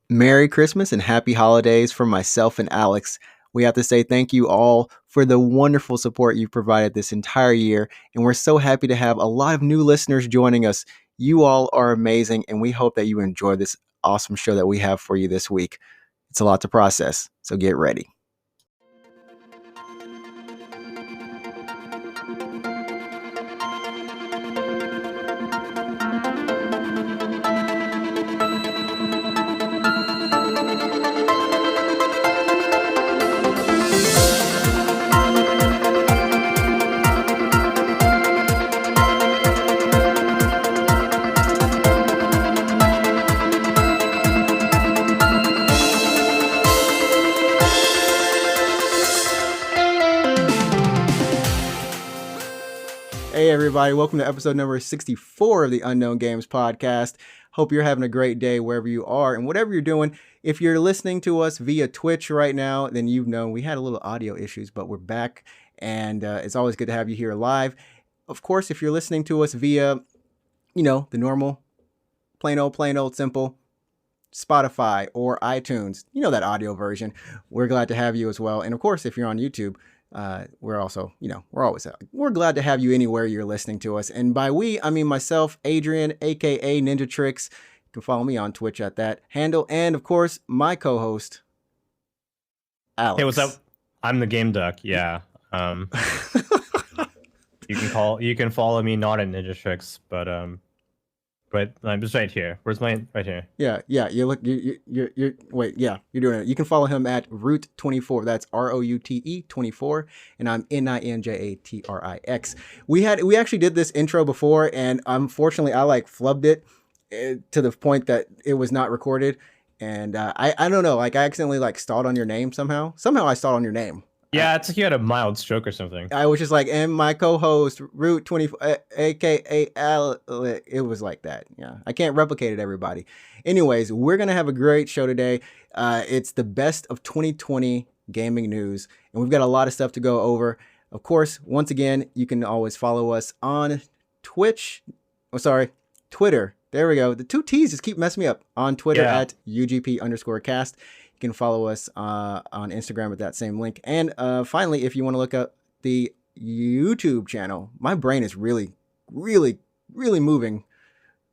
Merry Christmas and happy holidays from myself and Alex. We have to say thank you all for the wonderful support you've provided this entire year. And we're so happy to have a lot of new listeners joining us. You all are amazing, and we hope that you enjoy this awesome show that we have for you this week. It's a lot to process, so get ready. Hey everybody, welcome to episode number 64 of the Unknown Games podcast. Hope you're having a great day wherever you are and whatever you're doing. If you're listening to us via Twitch right now, then you've known we had a little audio issues, but we're back, and it's always good to have you here live. Of course, if you're listening to us via, the normal, plain old simple Spotify or iTunes, that audio version, we're glad to have you as well. And of course, if you're on YouTube, we're also, we're glad to have you anywhere you're listening to us. And by we, I mean myself, Adrian, aka NinjaTrixta. You can follow me on Twitch at that handle. And of course, my co-host, Alex. Hey, what's up? I'm the Game Duck. Yeah. You can follow me not at NinjaTrixta, but I'm just right here. Where's my right here? Yeah. You're doing it. You can follow him at Root24. That's ROUTE 24, and I'm NinjaTrix. We actually did this intro before, and unfortunately, I flubbed it to the point that it was not recorded, and I don't know, I accidentally stalled on your name somehow. Somehow I stalled on your name. Yeah, it's like you had a mild stroke or something. I was just and my co-host, Root24, aka Al, it was like that. Yeah, I can't replicate it, everybody. Anyways, we're going to have a great show today. It's the best of 2020 gaming news, and we've got a lot of stuff to go over. Of course, once again, you can always follow us on Twitter. There we go. The two T's just keep messing me up. On Twitter at UGP_cast. You can follow us on Instagram with that same link. And finally, if you want to look up the YouTube channel, my brain is really, really, really moving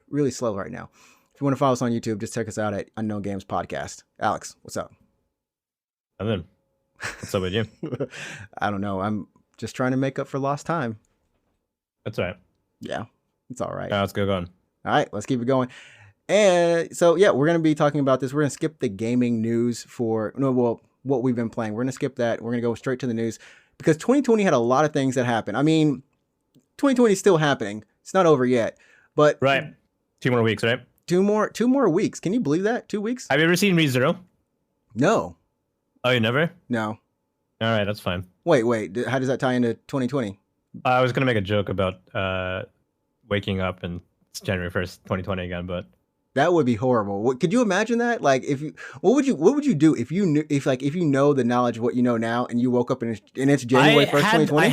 really slow right now. If you want to follow us on YouTube, just check us out at Unknown Games Podcast. Alex, what's up? Nothing. What's up with you? I don't know. I'm just trying to make up for lost time. That's all right. Yeah, it's all right. Let's get going. All right, let's keep it going. And so, yeah, we're going to be talking about this. We're going to skip the gaming news what we've been playing. We're going to skip that. We're going to go straight to the news because 2020 had a lot of things that happened. I mean, 2020 is still happening. It's not over yet, but right. 2 more weeks, right? Two more weeks. Can you believe that? 2 weeks? Have you ever seen ReZero? No. Oh, you never? No. All right, that's fine. Wait. How does that tie into 2020? I was going to make a joke about waking up and it's January 1st, 2020 again, but that would be horrible. Could you imagine that? What would you do if you knew if you know the knowledge of what you know now and you woke up and it's January 1st, 2020?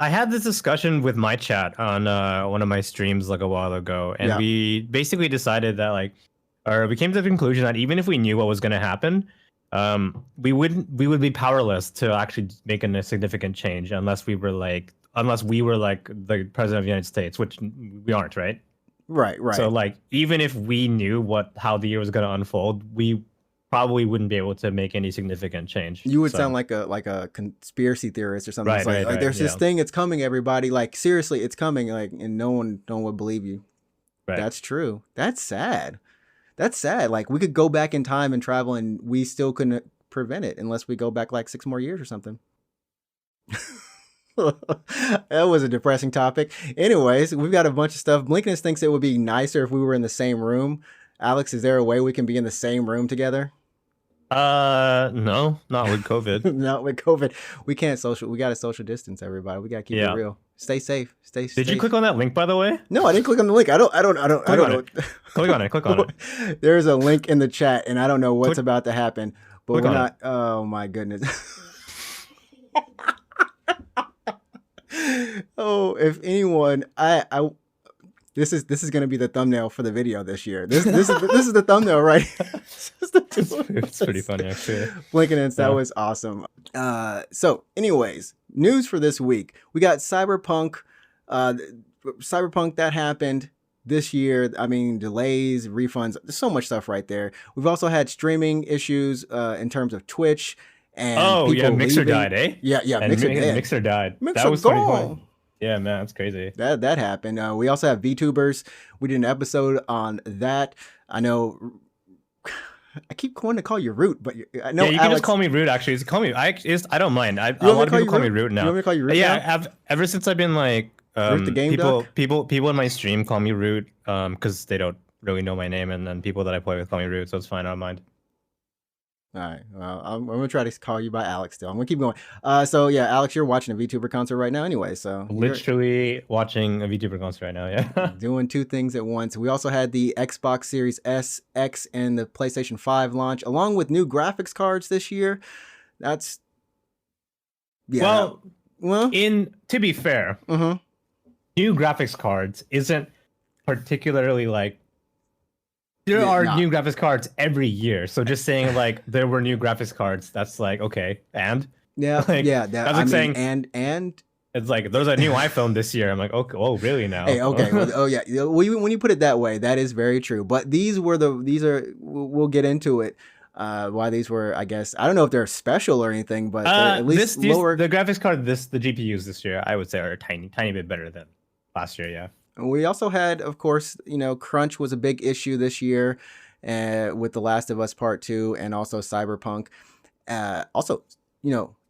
I had this discussion with my chat on one of my streams a while ago, and we basically decided that we came to the conclusion that even if we knew what was going to happen, we would be powerless to actually make a significant change unless we were the president of the United States, which we aren't, right? Right. So even if we knew how the year was going to unfold, we probably wouldn't be able to make any significant change. You would sound like a conspiracy theorist or something. Right, there's this thing, it's coming, everybody. Seriously, it's coming. And no one would believe you. Right. That's true. That's sad. We could go back in time and travel, and we still couldn't prevent it unless we go back 6 more years or something. That was a depressing topic. Anyways, we've got a bunch of stuff. Blinkiness thinks it would be nicer if we were in the same room. Alex, is there a way we can be in the same room together? No, not with COVID. Not with COVID. We can't we got to social distance, everybody. We got to keep it real. Stay safe. Stay safe. Did you click on that link, by the way? No, I didn't click on the link. I don't know. Click on it. There's a link in the chat, and I don't know what's about to happen. But we're not. Oh my goodness. Oh, if anyone, This is going to be the thumbnail for the video this year. This is the thumbnail, right? It's pretty funny, actually. Blinking, that was awesome. So, anyways, news for this week. We got Cyberpunk. Cyberpunk that happened this year. I mean, delays, refunds. There's so much stuff right there. We've also had streaming issues in terms of Twitch. And Mixer leaving. died, eh? Yeah, Mixer died. Mixer that was gone. 2020. Yeah, man, that's crazy. That happened. We also have VTubers. We did an episode on that. I know. I keep wanting to call you Root, but I know. Yeah, you can just call me Root. Actually, call me. I don't mind. A lot of people call me Root now. You want me to call you Root? Yeah, ever since I've been like Root the Game Duck? people in my stream call me Root because they don't really know my name, and then people that I play with call me Root, so it's fine. I don't mind. All right. Well, I'm gonna try to call you by Alex still. I'm gonna keep going. So yeah, Alex, you're watching a VTuber concert right now, anyway. So literally watching a VTuber concert right now. Yeah. Doing two things at once. We also had the Xbox Series S, X, and the PlayStation 5 launch, along with new graphics cards this year. That's well. To be fair, new graphics cards isn't particularly like. There are new graphics cards every year, so just saying like there were new graphics cards, that's like okay, and that's like saying and it's like there's a new iPhone this year. I'm like, okay, oh really now? Hey, okay, when you put it that way, that is very true. But we'll get into it. Why these were, I guess, I don't know if they're special or anything, but at least lower. The graphics card, the GPUs this year, I would say are a tiny bit better than last year. Yeah. We also had, of course, crunch was a big issue this year with The Last of Us Part 2 and also Cyberpunk. Also,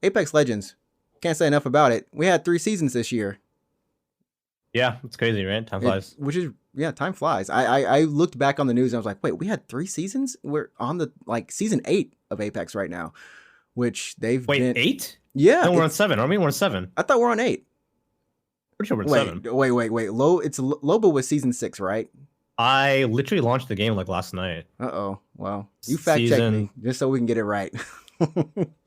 Apex Legends, can't say enough about it. We had 3 seasons this year. Yeah, it's crazy, right? Time flies. Time flies. I looked back on the news and I was like, wait, we had 3 seasons? We're on the season 8 of Apex right now, which they've been... Wait, 8? Yeah. No, we're on 7. Aren't we? We're on 7. I thought we're on 8. Pretty sure we're 7. Wait. Loba was season 6, right? I literally launched the game like last night. Uh-oh. Well, you fact check me just so we can get it right.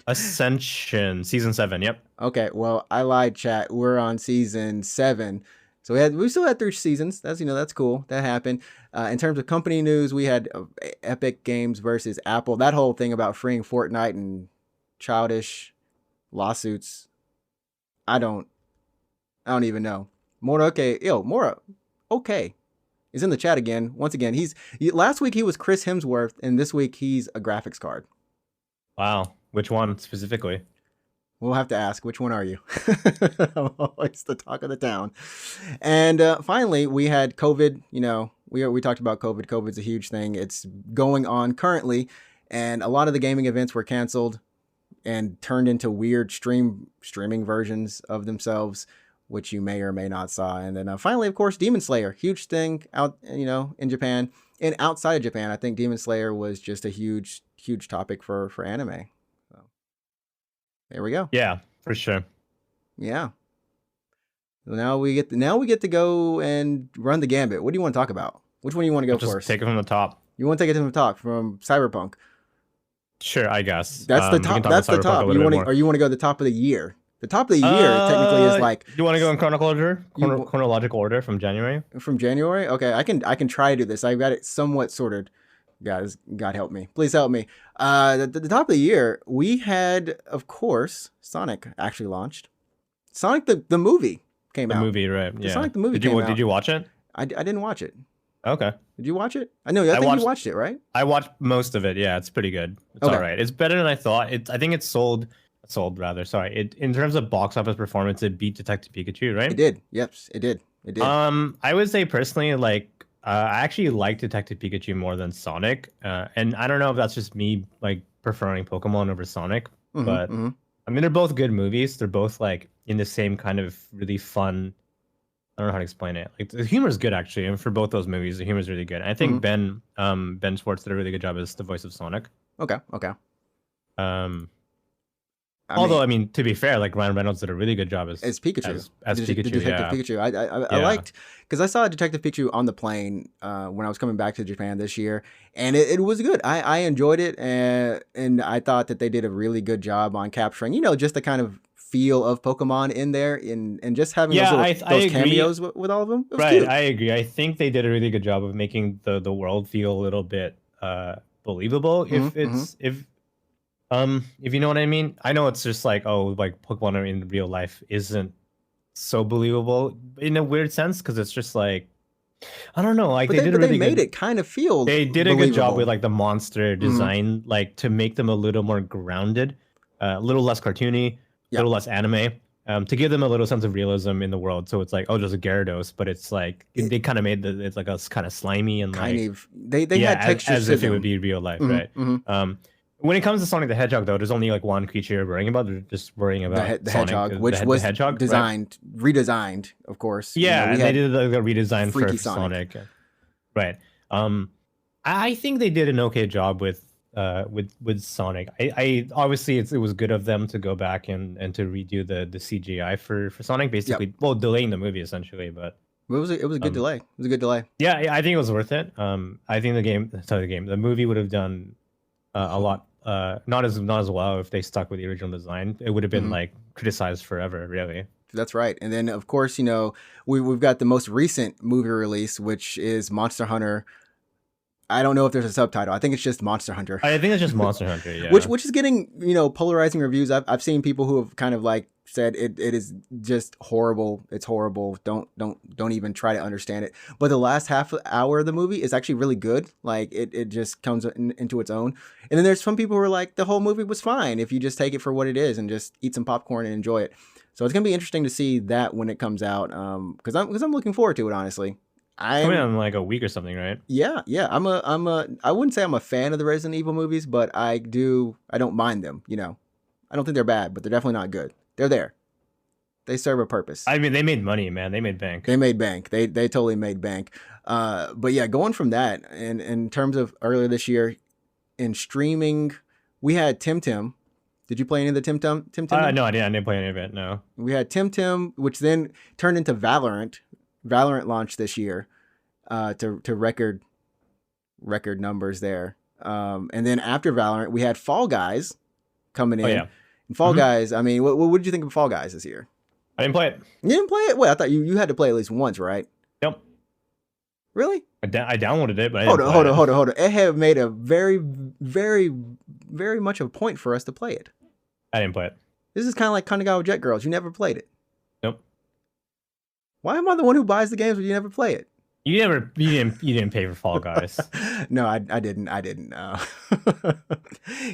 Ascension, season 7. Yep. Okay. Well, I lied, chat. We're on season 7. So we still had 3 seasons. That's cool. That happened. In terms of company news, we had Epic Games versus Apple. That whole thing about freeing Fortnite and childish lawsuits. I don't even know. Mora okay is in the chat again. Once again, last week he was Chris Hemsworth, and this week he's a graphics card. Wow. Which one specifically? We'll have to ask, which one are you? I'm always the talk of the town. And finally, we had COVID. We talked about COVID. COVID's a huge thing. It's going on currently, and a lot of the gaming events were canceled and turned into weird streaming versions of themselves, which you may or may not saw. And then finally, of course, Demon Slayer, huge thing out, in Japan and outside of Japan. I think Demon Slayer was just a huge topic for anime. So there we go. Yeah, for sure. Yeah. So now we get to go and run the gambit. What do you want to talk about? Which one do you want to go first? Take it from the top. You want to take it from the top, from Cyberpunk? Sure, I guess. That's the top. That's the top. You want to go to the top of the year? The top of the year technically is like. You want to go in chronological order from January? From January? Okay, I can try to do this. I've got it somewhat sorted. Guys, God help me. Please help me. The top of the year, we had, of course, Sonic actually launched. Sonic the movie came out. The movie, right? Yeah. Sonic the movie Did you watch it? I didn't watch it. Okay. Did you watch it? I think you watched it, right? I watched most of it. Yeah, it's pretty good. It's all right. It's better than I thought. I think it sold rather. Sorry. In terms of box office performance, it beat Detective Pikachu, right? It did. Yep, it did. I would say personally, like, I actually like Detective Pikachu more than Sonic. And I don't know if that's just me like preferring Pokemon over Sonic, but I mean, they're both good movies. They're both like in the same kind of really fun. I don't know how to explain it. Like the humor is good actually, and for both those movies, the humor is really good. And I think Ben Schwartz did a really good job as the voice of Sonic. Okay. Although, I mean, to be fair, like Ryan Reynolds did a really good job as Pikachu. As Pikachu, Detective Pikachu. I liked, because I saw Detective Pikachu on the plane when I was coming back to Japan this year, and it was good. I enjoyed it, and I thought that they did a really good job on capturing, just the kind of feel of Pokemon in there, and just having those I cameos with all of them. It was right, cute. I agree. I think they did a really good job of making the world feel a little bit believable. If you know what I mean. I know it's just like, oh, like Pokemon in real life isn't so believable in a weird sense, because it's just like, I don't know, like But they did a they really made good. it kind of feel They did a good job with like the monster Mhm. design, like to make them a little more grounded, a little less cartoony, a Yeah. little less anime, to give them a little sense of realism in the world. So it's like, oh, there's a Gyarados, but it's like they kind of made it's like a kind of slimy and kind like, of they yeah, had textures as to if it them. would be real life, Mhm, right? mhm. When it comes to Sonic the Hedgehog, though, there's only like one creature you're worrying about. They're just worrying about The Sonic, Hedgehog, which the was Hedgehog, right? redesigned, of course. Yeah, We and they had did like a redesign for Freaky Sonic. Sonic, right? I think they did an okay job with Sonic. I obviously it was good of them to go back and to redo the CGI for Sonic, basically, well, delaying the movie essentially, but It was a good delay. It was a good delay. yeah, I think it was worth it. I think the movie would have done a lot not as well if they stuck with the original design. It would have been like criticized forever, really. That's right. And then of course, we've got the most recent movie release, which is Monster Hunter. I don't know if there's a subtitle. I think it's just Monster Hunter. I think it's just Monster Hunter, yeah. Which is getting, polarizing reviews. I've seen people who have kind of like said it is just horrible. It's horrible. Don't even try to understand it. But the last half hour of the movie is actually really good. Like it just comes into its own. And then there's some people who are like, the whole movie was fine if you just take it for what it is and just eat some popcorn and enjoy it. So it's gonna be interesting to see that when it comes out. Because I'm looking forward to it, honestly. Coming out in like a week or something, right? Yeah. I wouldn't say I'm a fan of the Resident Evil movies, but I don't mind them. I don't think they're bad, but they're definitely not good. They're there. They serve a purpose. I mean, they made money, man. They made bank. They made bank. They totally made bank. But yeah, going from that, and in terms of earlier this year in streaming, we had Tim. Did you play any of the Tim? No, I didn't play any of it. No. We had Tim, which then turned into Valorant. Valorant launched this year, to record numbers there. And then after Valorant, we had Fall Guys coming in. Oh, yeah. And Fall Guys, I mean, what did you think of Fall Guys this year? I didn't play it. You didn't play it? Wait, I thought you had to play at least once, right? Nope. Really? I downloaded it, but hold on. It had made a very, very, very much a point for us to play it. I didn't play it. This is kind of like Kanagawa Jet Girls. You never played it. Nope. Why am I the one who buys the games when you never play it? You didn't pay for Fall Guys. No, I didn't.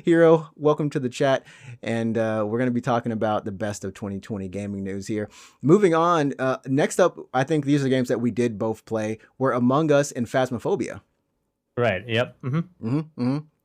Hero, welcome to the chat, and we're going to be talking about the best of 2020 gaming news here. Moving on, next up, I think these are games that we did both play, were Among Us and Phasmophobia. Right. Yep.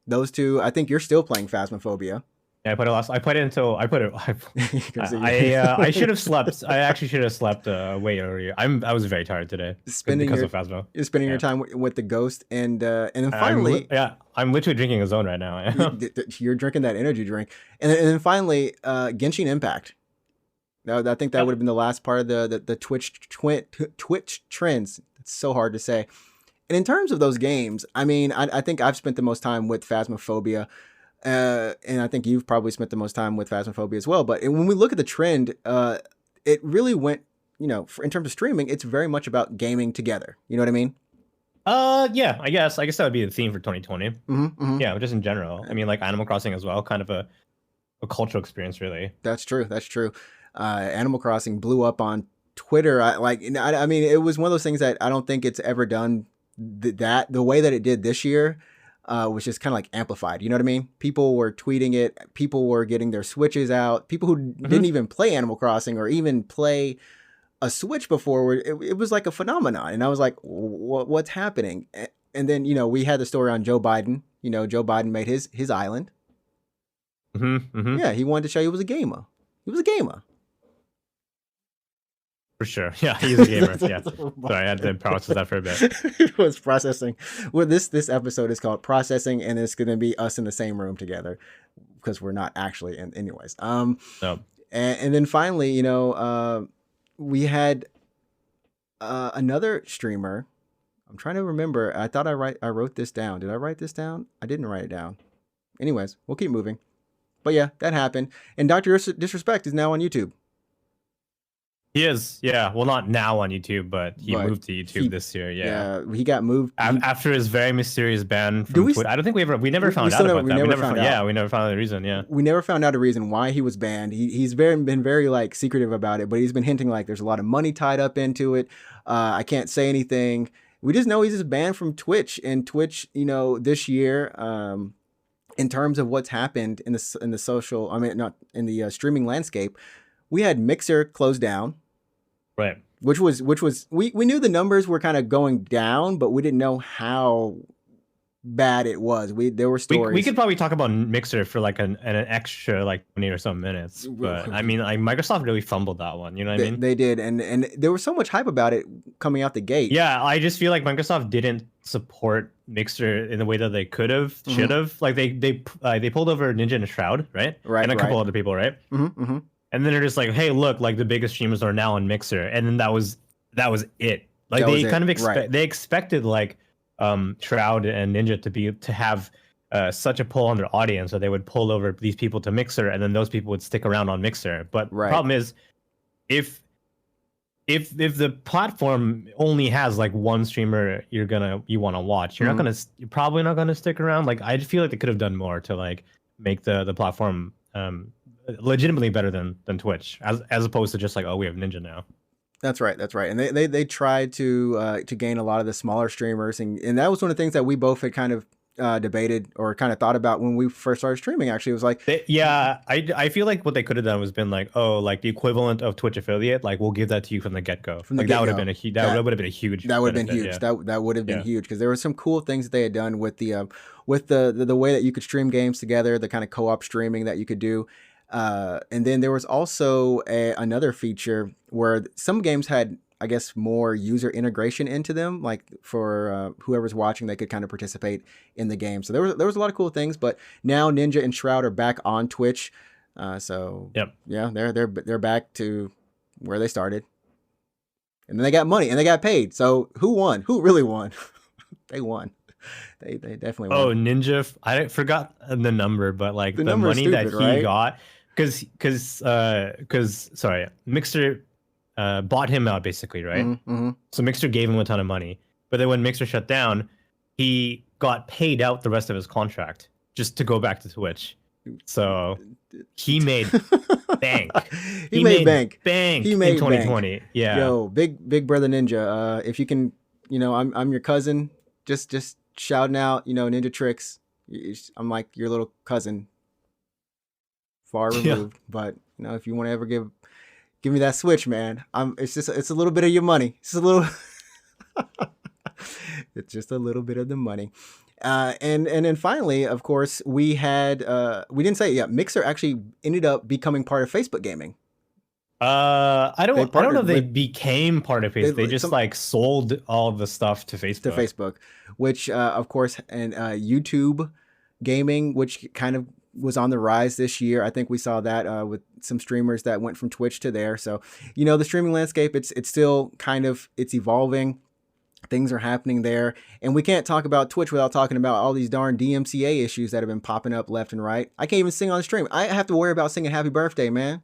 Those two, I think you're still playing Phasmophobia. Yeah, I put it until I put it. I should have slept. I actually should have slept way earlier. I was very tired today because of Phasmo. You're spending your time with the ghost, and then finally, I'm literally drinking a zone right now. You're drinking that energy drink, and then finally, Genshin Impact. Now, I think that would have been the last part of the Twitch trends. It's so hard to say. And in terms of those games, I mean, I think I've spent the most time with Phasmophobia. And I think you've probably spent the most time with Phasmophobia as well. But when we look at the trend, it really went, in terms of streaming, it's very much about gaming together. You know what I mean? Yeah, I guess that would be the theme for 2020. Yeah, just in general. I mean, like Animal Crossing as well, kind of a cultural experience, really. That's true. Animal Crossing blew up on Twitter. I mean, it was one of those things that I don't think it's ever done the way that it did this year. Was just kind of like amplified. You know what I mean? People were tweeting it. People were getting their Switches out. People who didn't even play Animal Crossing or even play a Switch before, it was like a phenomenon. And I was like, what's happening? And then, we had the story on Joe Biden. Joe Biden made his island. Yeah, he wanted to show you he was a gamer. For sure. Yeah, he's a gamer. Yeah. Sorry, I had to process that for a bit. It was processing. Well, this episode is called Processing, and it's going to be us in the same room together because we're not actually in. Anyways. No. And then finally, we had another streamer. I'm trying to remember. I thought I wrote this down. Did I write this down? I didn't write it down. Anyways, we'll keep moving. But yeah, that happened. And Dr. Disrespect is now on YouTube. He is, yeah. Well, not now on YouTube, but he moved to YouTube this year. Yeah, he got moved after his very mysterious ban from Twitter. I don't think we never found out about that. We never found out. Yeah, we never found out the reason. Yeah, we never found out a reason why he was banned. He's been very like secretive about it, but he's been hinting like there's a lot of money tied up into it. I can't say anything. We just know he's just banned from Twitch, and Twitch, this year, in terms of what's happened in the social, not in the streaming landscape, we had Mixer closed down. Right. Which was we knew the numbers were kind of going down, but we didn't know how bad it was. There were stories. We could probably talk about Mixer for like an extra like 20 or some minutes, but I mean, like Microsoft really fumbled that one. You know what I mean? They did, and there was so much hype about it coming out the gate. Yeah, I just feel like Microsoft didn't support Mixer in the way that they could have, should have. Like they pulled over Ninja and Shroud, right? Right, and a couple other people, right? Mm-hmm. And then they're just like, hey, look, like the biggest streamers are now on Mixer. And then that was it. Like they kind of they expected like Shroud and Ninja to have such a pull on their audience that they would pull over these people to Mixer, and then those people would stick around on Mixer. But the problem is, if the platform only has like one streamer you want to watch, you're probably not gonna stick around. Like I feel like they could have done more to like make the platform legitimately better than Twitch, as opposed to just like, oh, we have Ninja now. That's right. And they tried to gain a lot of the smaller streamers, and that was one of the things that we both had kind of debated or kind of thought about when we first started streaming. Actually, it was like, I feel like what they could have done was been like, oh, like the equivalent of Twitch affiliate, like we'll give that to you from the get go. Like that would have been a huge. That would have been a huge. That would have been huge. Yeah. That would have been huge, because there were some cool things that they had done with the way that you could stream games together, the kind of co-op streaming that you could do. And then there was also another feature where some games had, I guess, more user integration into them, like for whoever's watching, they could kind of participate in the game. So there was a lot of cool things. But now Ninja and Shroud are back on Twitch, so yeah, they're back to where they started, and then they got money and they got paid. So who won? Who really won? They won. They definitely won. Oh, Ninja! I forgot the number, but like the money that he got. Because Mixer bought him out basically, right? Mm-hmm. So Mixer gave him a ton of money, but then when Mixer shut down, he got paid out the rest of his contract just to go back to Twitch. So he made bank. He made bank. He made in 2020. Bank. Yeah. Yo, big brother Ninja. If you can, I'm your cousin. Just shouting out, NinjaTrixta. I'm like your little cousin. Far removed, but if you want to ever give me that Switch, man, it's a little bit of your money. It's just a little bit of the money. And then finally, of course, we didn't say it yet. Mixer actually ended up becoming part of Facebook gaming. I don't know if they became part of Facebook. They just like sold all the stuff to Facebook. Which of course, and YouTube gaming, which kind of was on the rise this year. I think we saw that with some streamers that went from Twitch to there. So, the streaming landscape, it's still kind of, it's evolving. Things are happening there. And we can't talk about Twitch without talking about all these darn DMCA issues that have been popping up left and right. I can't even sing on the stream. I have to worry about singing happy birthday, man.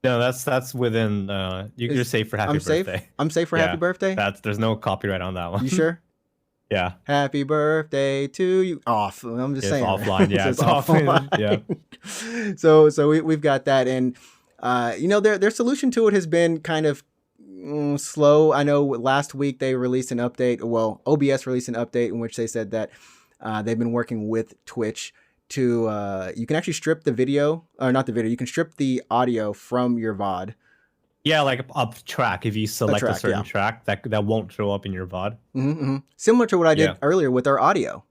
No, that's within, you're safe for happy birthday. I'm safe for happy birthday? There's no copyright on that one. You sure? Yeah. Happy birthday to you. Off. I'm just saying. Offline. Yeah. It's offline. Yeah. So we've got that, and their solution to it has been kind of slow. I know last week they released an update. Well, OBS released an update in which they said that they've been working with Twitch to you can actually strip the video, or not the video. You can strip the audio from your VOD. Yeah, like a track. If you select a certain track, that won't show up in your VOD. Mm-hmm. Similar to what I did earlier with our audio.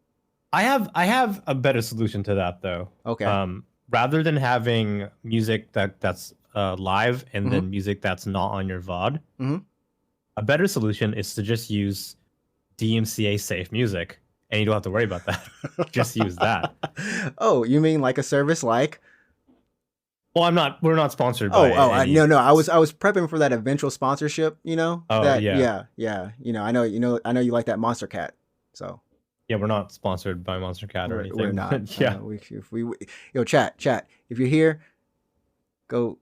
I have a better solution to that though. Okay. Rather than having music that's live and then music that's not on your VOD, a better solution is to just use DMCA safe music, and you don't have to worry about that. Just use that. Oh, you mean like a service like? Well, we're not sponsored by no. I was prepping for that eventual sponsorship, Oh, yeah. I know you like that Monster Cat. So Yeah, we're not sponsored by Monster Cat or We're anything. not. Yeah. Yo, chat. If you're here, go.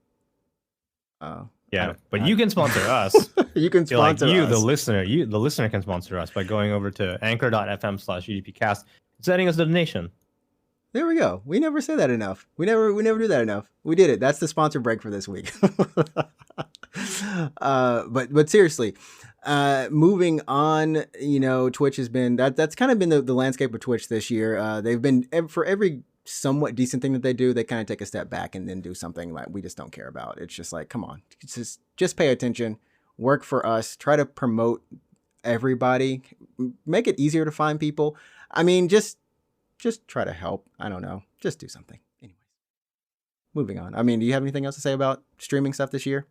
Yeah, but you can sponsor us. You can sponsor us. The listener can sponsor us by going over to anchor.fm/GDPcast, setting us a donation. There we go. We never say that enough. We never do that enough. We did it. That's the sponsor break for this week. But seriously, moving on, Twitch has been that's kind of been the landscape of Twitch this year. They've been for every somewhat decent thing that they do, they kind of take a step back and then do something like we just don't care about. It's just like, come on, just pay attention, work for us, try to promote everybody, make it easier to find people. I mean, just try to help. I don't know. Just do something. Anyways, moving on. I mean, do you have anything else to say about streaming stuff this year?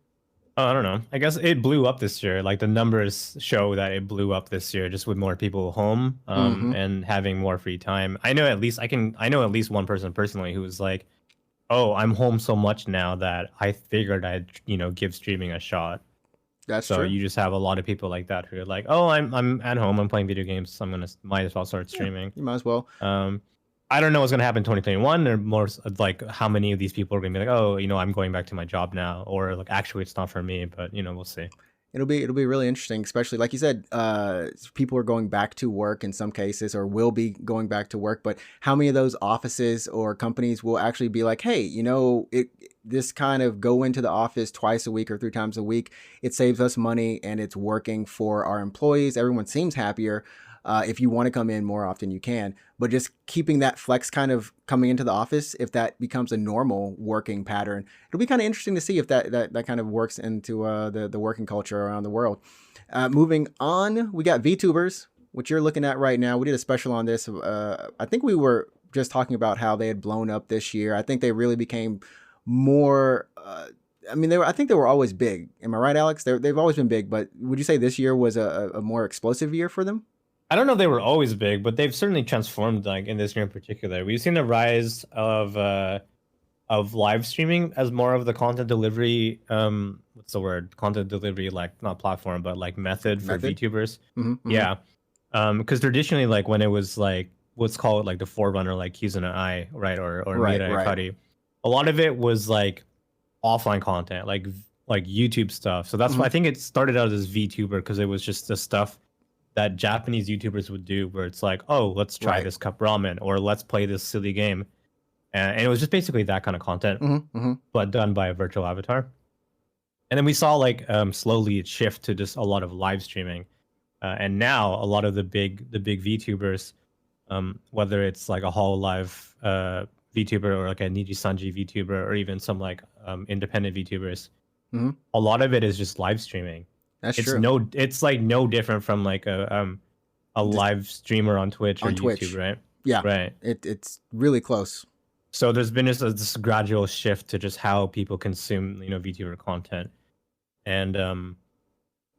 I don't know. I guess it blew up this year. Like the numbers show that it blew up this year, just with more people home and having more free time. I know at least one person personally who was like, "Oh, I'm home so much now that I figured I'd give streaming a shot." That's so true. You just have a lot of people like that who are like, "Oh, I'm at home. I'm playing video games. So might as well start streaming." Yeah, you might as well. I don't know what's gonna happen in 2021. Or more like how many of these people are gonna be like, "Oh, I'm going back to my job now," or like, "Actually, it's not for me." But we'll see. It'll be really interesting, especially like you said, people are going back to work in some cases, or will be going back to work. But how many of those offices or companies will actually be like, hey, this kind of go into the office twice a week or 3 times a week, it saves us money and it's working for our employees. Everyone seems happier. If you want to come in more often, you can, but just keeping that flex kind of coming into the office, if that becomes a normal working pattern, it'll be kind of interesting to see if that kind of works into the working culture around the world. Moving on, we got Vtubers, which you're looking at right now. We did a special on this. I think we were just talking about how they had blown up this year. I think they really became more. I think they were always big. Am I right, Alex? They've always been big, but would you say this year was a more explosive year for them? I don't know if they were always big, but they've certainly transformed, like in this year in particular. We've seen the rise of live streaming as more of the content delivery. What's the word? Content delivery, like not platform, but like method for VTubers. Mm-hmm. Yeah. Because traditionally, like when it was like what's called like the forerunner, like Kizuna Ai, right, or Mira Akari, a lot of it was like offline content, like YouTube stuff. So that's why I think it started out as VTuber, because it was just the stuff that Japanese YouTubers would do, where it's like, oh, let's try this cup ramen, or let's play this silly game, and it was just basically that kind of content, but done by a virtual avatar. And then we saw like slowly it shift to just a lot of live streaming, and now a lot of the big VTubers, whether it's like a Hololive VTuber or like a Nijisanji VTuber, or even some like independent VTubers, a lot of it is just live streaming. That's true. It's like no different from like a live streamer on Twitch or YouTube, right? Yeah, right. It's really close. So there's been this gradual shift to just how people consume, VTuber content, and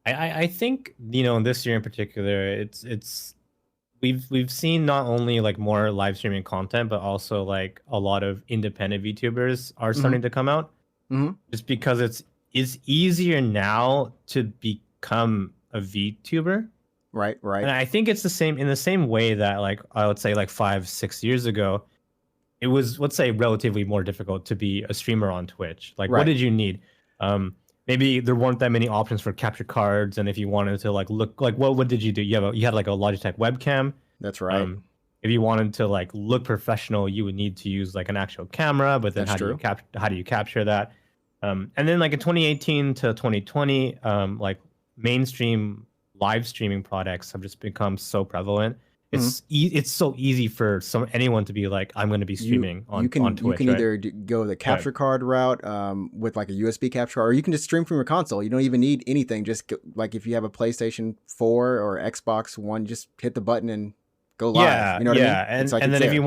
I think this year in particular, we've seen not only like more live streaming content, but also like a lot of independent VTubers are starting to come out, just because it's easier now to become a VTuber. Right. And I think it's in the same way that, like, I would say like 5-6 years ago, it was, let's say, relatively more difficult to be a streamer on Twitch. Like, what did you need? Maybe there weren't that many options for capture cards, and if you wanted to like look like, what did you do? You had like a Logitech webcam. That's right. If you wanted to like look professional, you would need to use like an actual camera. But then how do you capture that? And then like in 2018 to 2020, like mainstream live streaming products have just become so prevalent. It's so easy for anyone to be like, I'm going to be streaming on Twitch. You can either go the capture card route with like a USB capture card, or you can just stream from your console. You don't even need anything. Just like if you have a PlayStation 4 or Xbox One, just hit the button and go live. Yeah, you know what I mean? And then if you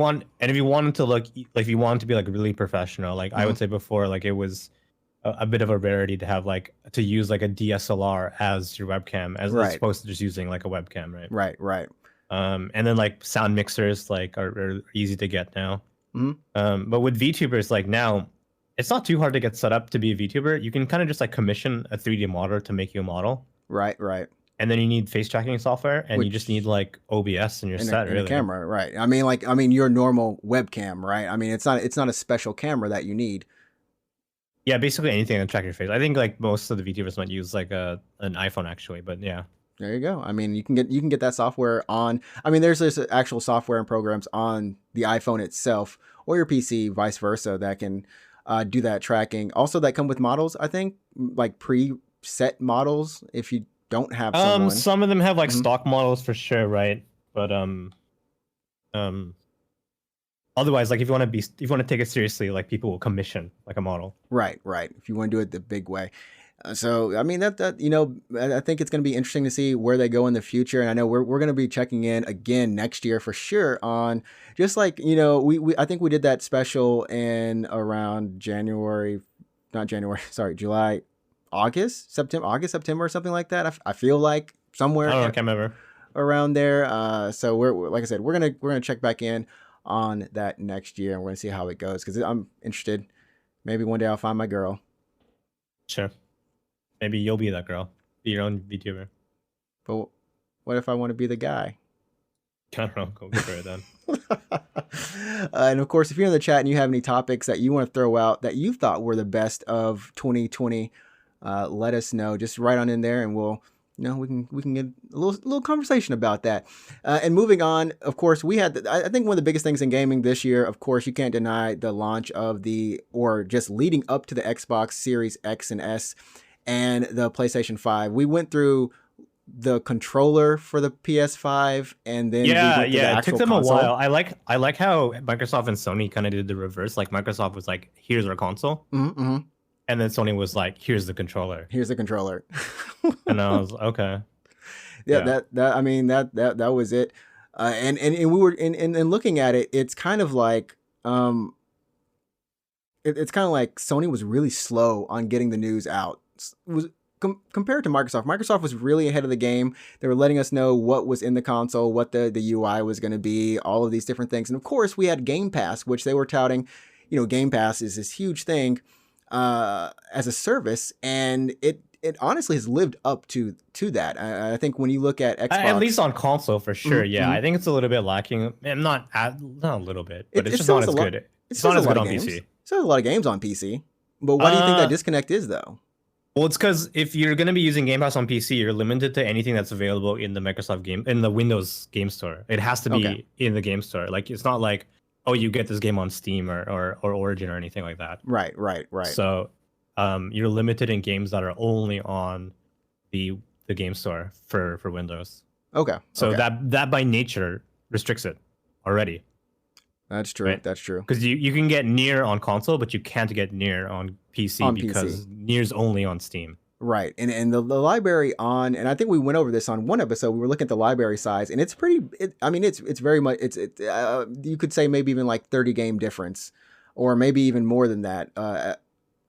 wanted to look, like if you wanted to be like really professional, like I would say before, like it was a bit of a rarity to have to use like a DSLR as your webcam, as opposed to just using like a webcam, right? Right. And then like sound mixers like are easy to get now. But with VTubers, like now, it's not too hard to get set up to be a VTuber. You can kind of just like commission a 3D model to make you a model. Right. and then you need face tracking software, and you just need like OBS and you're set, and a camera, right? I mean, your normal webcam, right? I mean, it's not a special camera that you need. Yeah, basically anything to track your face. I think like most of the VTubers might use like an iPhone actually, but yeah. There you go. I mean, you can get that software on. I mean, there's this actual software and programs on the iPhone itself or your PC, vice versa, that can do that tracking. Also, that come with models. I think like preset models. If you don't have someone, some of them have like stock models for sure, right? But otherwise, like if you want to take it seriously, like people will commission like a model. Right. If you want to do it the big way. So I mean that you know, I think it's going to be interesting to see where they go in the future, and I know we're going to be checking in again next year for sure on just like, you know, we I think we did that special in around July, August, September or something like that. I feel like somewhere I don't know, I can't remember. around there. So we're like I said, we're gonna check back in on that next year, and we're gonna see how it goes because I'm interested. Maybe one day I'll find my girl. Sure. Maybe you'll be that girl. Be your own VTuber. But what if I want to be the guy? I don't know. Go for it then. And of course, if you're in the chat and you have any topics that you want to throw out that you thought were the best of 2020, let us know. Just write on in there, and we'll, you know, we can get a little conversation about that. And moving on, of course, we had I think one of the biggest things in gaming this year. Of course, you can't deny the launch of or just leading up to the Xbox Series X and S and the PlayStation 5. We went through the controller for the PS5, and then it took them console. A while. I like how Microsoft and Sony kind of did the reverse. Like Microsoft was like, "Here's our console," and then Sony was like, "Here's the controller." And I was okay. Yeah, that I mean that was it. And we were in looking at it. It's kind of like it's kind of like Sony was really slow on getting the news out. Compared to Microsoft. Microsoft was really ahead of the game. They were letting us know what was in the console, what the UI was going to be, all of these different things. And of course, we had Game Pass, which they were touting. You know, Game Pass is this huge thing as a service, and it honestly has lived up to that. I think when you look at Xbox, at least on console for sure. Yeah, I think it's a little bit lacking. Not a little bit, but it's just not as good. It's not as good on PC. There's a lot of games on PC, but why do you think that disconnect is though? Well, it's because if you're going to be using Game Pass on PC, you're limited to anything that's available in the Windows Game Store. It has to be in the Game Store. Like, it's not like, oh, you get this game on Steam or Origin or anything like that. Right. So, you're limited in games that are only on the Game Store for Windows. Okay. So that by nature restricts it already. That's true. Right? That's true. Because you can get Nier on console, but you can't get Nier on PC because Nier's only on Steam. Right. And the library and I think we went over this on one episode. We were looking at the library size, and it's pretty. It's very much. You could say maybe even like 30 game difference, or maybe even more than that.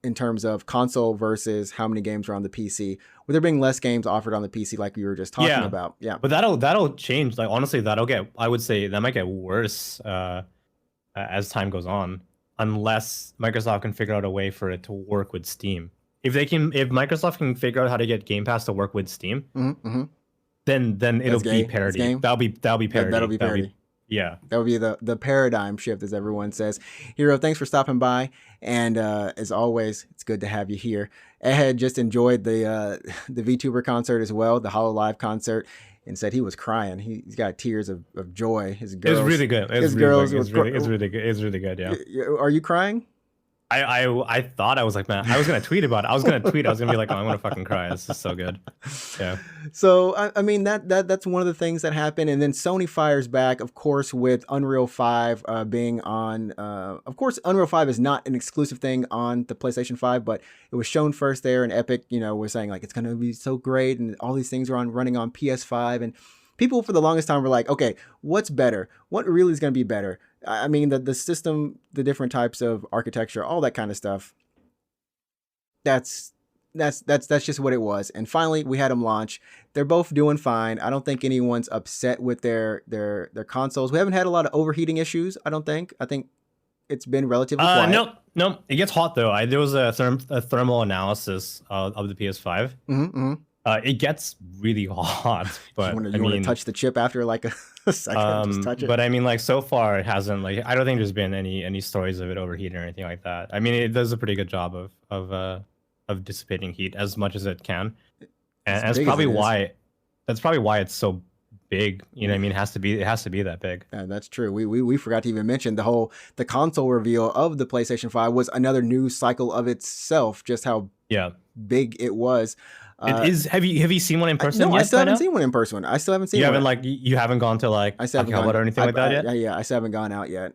In terms of console versus how many games are on the PC, with there being less games offered on the PC, like we were just talking about. Yeah. But that'll change. Like honestly, I would say that might get worse. As time goes on, unless Microsoft can figure out a way for it to work with Steam. If Microsoft can figure out how to get Game Pass to work with Steam, then it'll be parity. That'll be parity. That'll be parity. That would be the paradigm shift, as everyone says. Hero, thanks for stopping by, and as always, it's good to have you here. Ed just enjoyed the VTuber concert as well, the Hololive concert, and said he was crying. He's got tears of joy. His girls, it was really good. It's really good. Yeah. Are you crying? I thought I was like, man, I was gonna tweet about it. I was gonna be like, oh, I'm gonna fucking cry. This is so good. Yeah. So I mean that's one of the things that happened, and then Sony fires back, of course, with Unreal 5 being on. Of course, Unreal 5 is not an exclusive thing on the PlayStation 5, but it was shown first there, and Epic, was saying like it's gonna be so great, and all these things are running on PS5, and people for the longest time were like, okay, what's better? What really is gonna be better? I mean, the system, the different types of architecture, all that kind of stuff. That's just what it was. And finally, we had them launch. They're both doing fine. I don't think anyone's upset with their consoles. We haven't had a lot of overheating issues, I don't think. I think it's been relatively quiet. No, it gets hot though. There was a thermal analysis of the PS5. It gets really hot, but You want to touch the chip after like a second, just touch it. But I mean, like so far, it hasn't. Like I don't think there's been any stories of it overheating or anything like that. I mean, it does a pretty good job of dissipating heat as much as it can, and that's probably why it's so big. You know what I mean? It has to be that big. That's true. We forgot to even mention the console reveal of the PlayStation 5 was another news cycle of itself, just how big it was. It is. Have you seen one in person? No, I still haven't seen one in person. I still haven't seen. You haven't gone to like Alcalá or anything like that yet. Yeah, I still haven't gone out yet.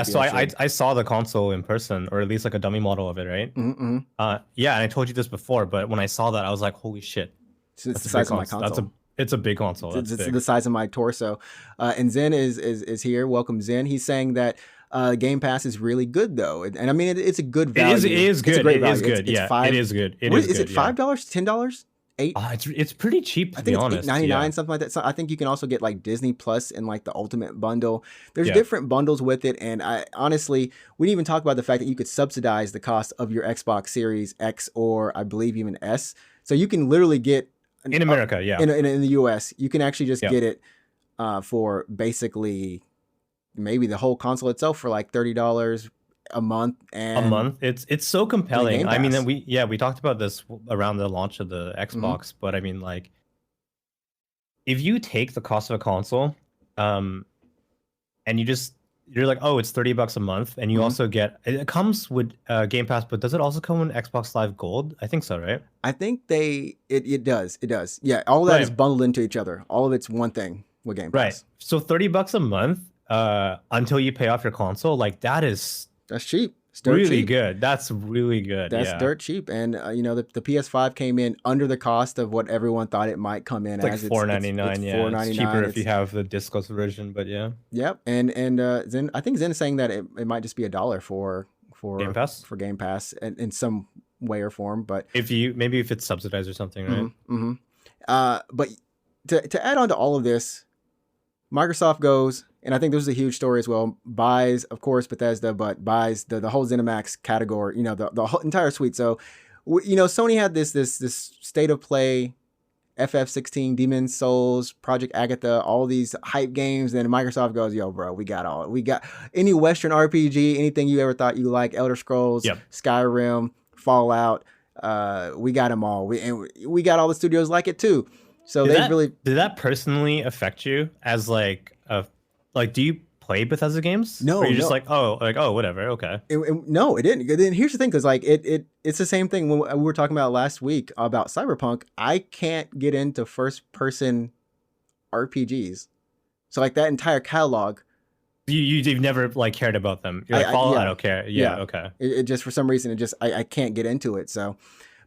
So I saw the console in person, or at least like a dummy model of it, right? Mm-hmm. Yeah, and I told you this before, but when I saw that, I was like, holy shit! It's the size of my console. It's a big console. It's the size of my torso. And Zen is here. Welcome, Zen. He's saying that Game Pass is really good though, and I mean it's a good value. It is good. It's a great value. It is good. It is good. Is it $5, $10? It's pretty cheap to be honest. $8.99, something like that. So I think you can also get like Disney Plus and like the Ultimate Bundle. There's different bundles with it, and I honestly, we didn't even talk about the fact that you could subsidize the cost of your Xbox Series X or I believe even S. So you can literally get in America, in the US, you can actually just get it for basically maybe the whole console itself for like $30 a month. And it's so compelling. I mean, we talked about this around the launch of the Xbox, but I mean, like, if you take the cost of a console, and you're like, oh, it's $30 a month, and you also get it comes with Game Pass, but does it also come with Xbox Live Gold? I think so, right? I think it does. Yeah, all of that is bundled into each other. All of it's one thing with Game Pass. Right. So $30 a month until you pay off your console, like that's cheap. It's really cheap. Good. That's really good. That's dirt cheap. And the PS5 came in under the cost of what everyone thought it might come in as. Like $4.99. It's $4.99. It's cheaper if you have the discless version, but yeah. Yep. And Zen, I think Zen is saying that it might just be $1 for Game Pass, in some way or form. But if it's subsidized or something, right? But to add on to all of this, Microsoft goes, and I think this is a huge story as well, buys, of course, Bethesda, but buys the whole ZeniMax category, the whole entire suite. So, Sony had this state of play, FF16, Demon's Souls, Project Agatha, all these hype games. Then Microsoft goes, yo, bro, we got any Western RPG, anything you ever thought you like, Elder Scrolls, Skyrim, Fallout, we got them all. We got all the studios like it too. So did that personally affect you as do you play Bethesda games? No, or you're just whatever, okay. No, it didn't. Then here's the thing, because it's the same thing when we were talking about last week about Cyberpunk. I can't get into first person RPGs, so like that entire catalog. You've never cared about them. You're like, Fallout, I don't care. Yeah, okay. It just for some reason I can't get into it. So,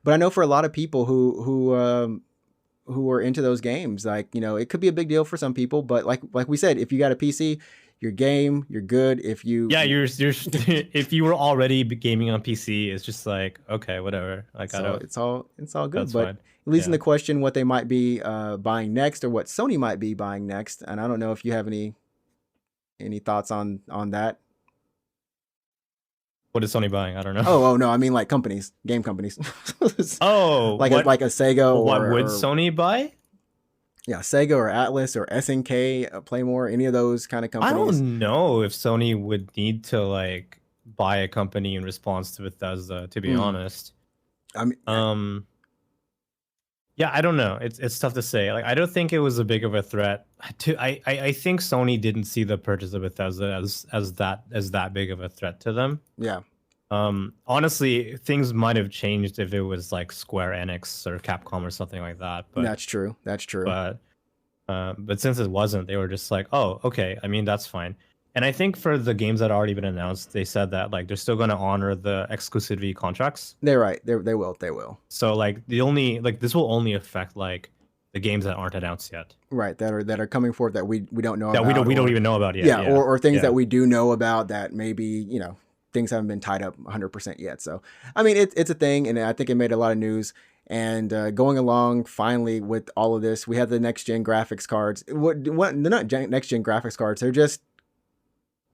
but I know for a lot of people who are into those games, it could be a big deal for some people, but like we said, if you got a PC, you're good. If you you're if you were already gaming on PC, it's just like, okay, whatever. It's all good. But fine. At least in the question what they might be buying next, or what Sony might be buying next, and I don't know if you have any thoughts on that. What is Sony buying? I don't know. Oh no, I mean like companies, game companies. like a Sega. What would Sony buy? Yeah, Sega or Atlas or SNK, Playmore, any of those kind of companies. I don't know if Sony would need to buy a company in response to Bethesda, to be honest. I mean, yeah, I don't know. It's tough to say. I don't think it was a big of a threat. I think Sony didn't see the purchase of Bethesda as that big of a threat to them. Yeah. Honestly, things might have changed if it was like Square Enix or Capcom or something like that. But that's true. But since it wasn't, they were just like, oh, okay. I mean, that's fine. And I think for the games that already been announced, they said that they're still going to honor the exclusivity contracts. They're right. They will. So the only this will only affect the games that aren't announced yet. Right. That are coming forth that we don't know about. That we don't even know about yet. Yeah. Or things that we do know about that maybe, things haven't been tied up 100% yet. So, I mean, it's a thing, and I think it made a lot of news. And going along finally with all of this, we have the next gen graphics cards. What they're not next gen graphics cards. They're just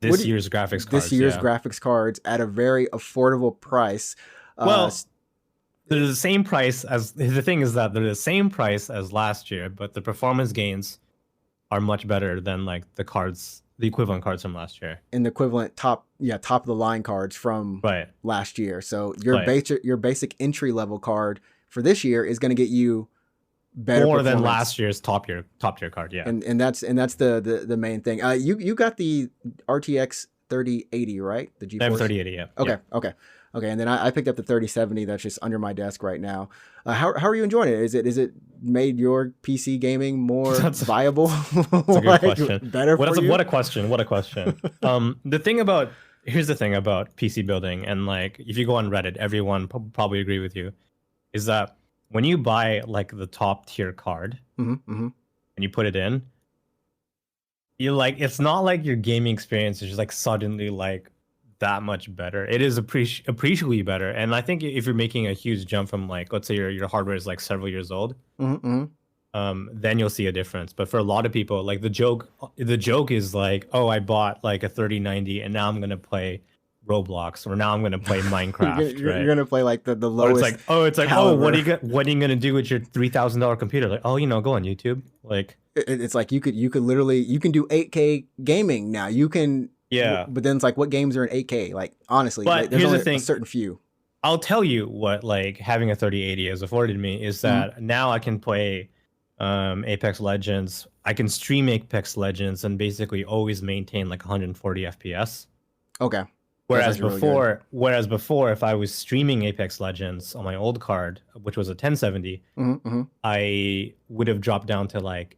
this year's graphics cards. Graphics cards at a very affordable price. they're the same price as the thing is that they're the same price as last year, but the performance gains are much better than like the equivalent cards from last year. And the equivalent top of the line cards from last year. So your basic entry level card for this year is going to get you better more than last year's top tier card. Yeah, and that's the main thing. You got the RTX 3080, right? The GeForce. I have 3080. Yeah. Okay. And then I picked up the 3070 that's just under my desk right now. How are you enjoying it? Is it made your PC gaming more viable? That's a good question. Better for you? What a question. Here's the thing about PC building, and like if you go on Reddit, everyone probably agree with you, is that when you buy like the top tier card and you put it in, you like it's not like your gaming experience is just like suddenly like that much better. It is appreciably better. And I think if you're making a huge jump from like, let's say your hardware is like several years old, then you'll see a difference. But for a lot of people, like the joke is like, oh, I bought like a 3090 and now I'm gonna play Roblox, or now I'm gonna play Minecraft. You're gonna play like the lowest. It's like what are you gonna do with your $3,000 computer? Like, oh, go on YouTube. Like it's like you can do 8K gaming now. You can. Yeah. But then it's like, what games are in 8K? Like, honestly, but there's only the thing, a certain few. I'll tell you what, like, having a 3080 has afforded me is that now I can play Apex Legends. I can stream Apex Legends and basically always maintain like 140 FPS. Okay. Whereas before, if I was streaming Apex Legends on my old card, which was a 1070, I would have dropped down to like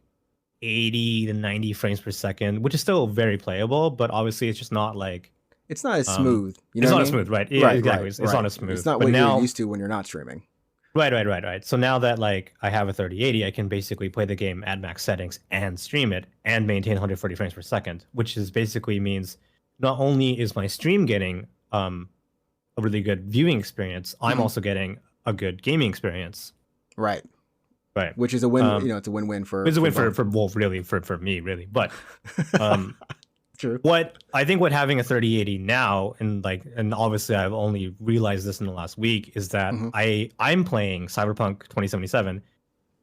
80 to 90 frames per second, which is still very playable, but obviously it's just not like it's not as smooth. It's not as smooth, right? Yeah, exactly. It's not as smooth. It's not what you're used to when you're not streaming. Right. So now that like I have a 3080, I can basically play the game at max settings and stream it and maintain 140 frames per second, which is basically means not only is my stream getting a really good viewing experience, I'm also getting a good gaming experience. Right. Which is a win. It's a win-win for. It's a win for me, really. But true. What having a 3080 now, and obviously I've only realized this in the last week, is that I'm playing Cyberpunk 2077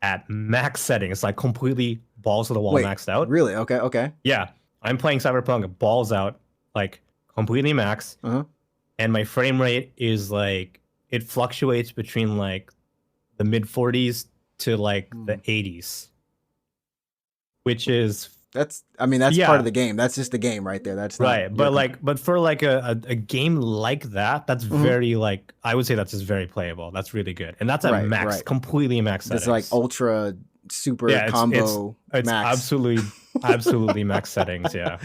at max settings, like completely balls to the wall, maxed out. Really? Okay. Yeah, I'm playing Cyberpunk balls out, like completely max, and my frame rate is like it fluctuates between like the mid 40s to like the 80s, which is that's part of the game. That's just the game right there. That's right. But for like a game like that, that's very like I would say that's just very playable. That's really good, and that's at max, completely max settings. It's like ultra super combo. It's max. absolutely max settings. Yeah,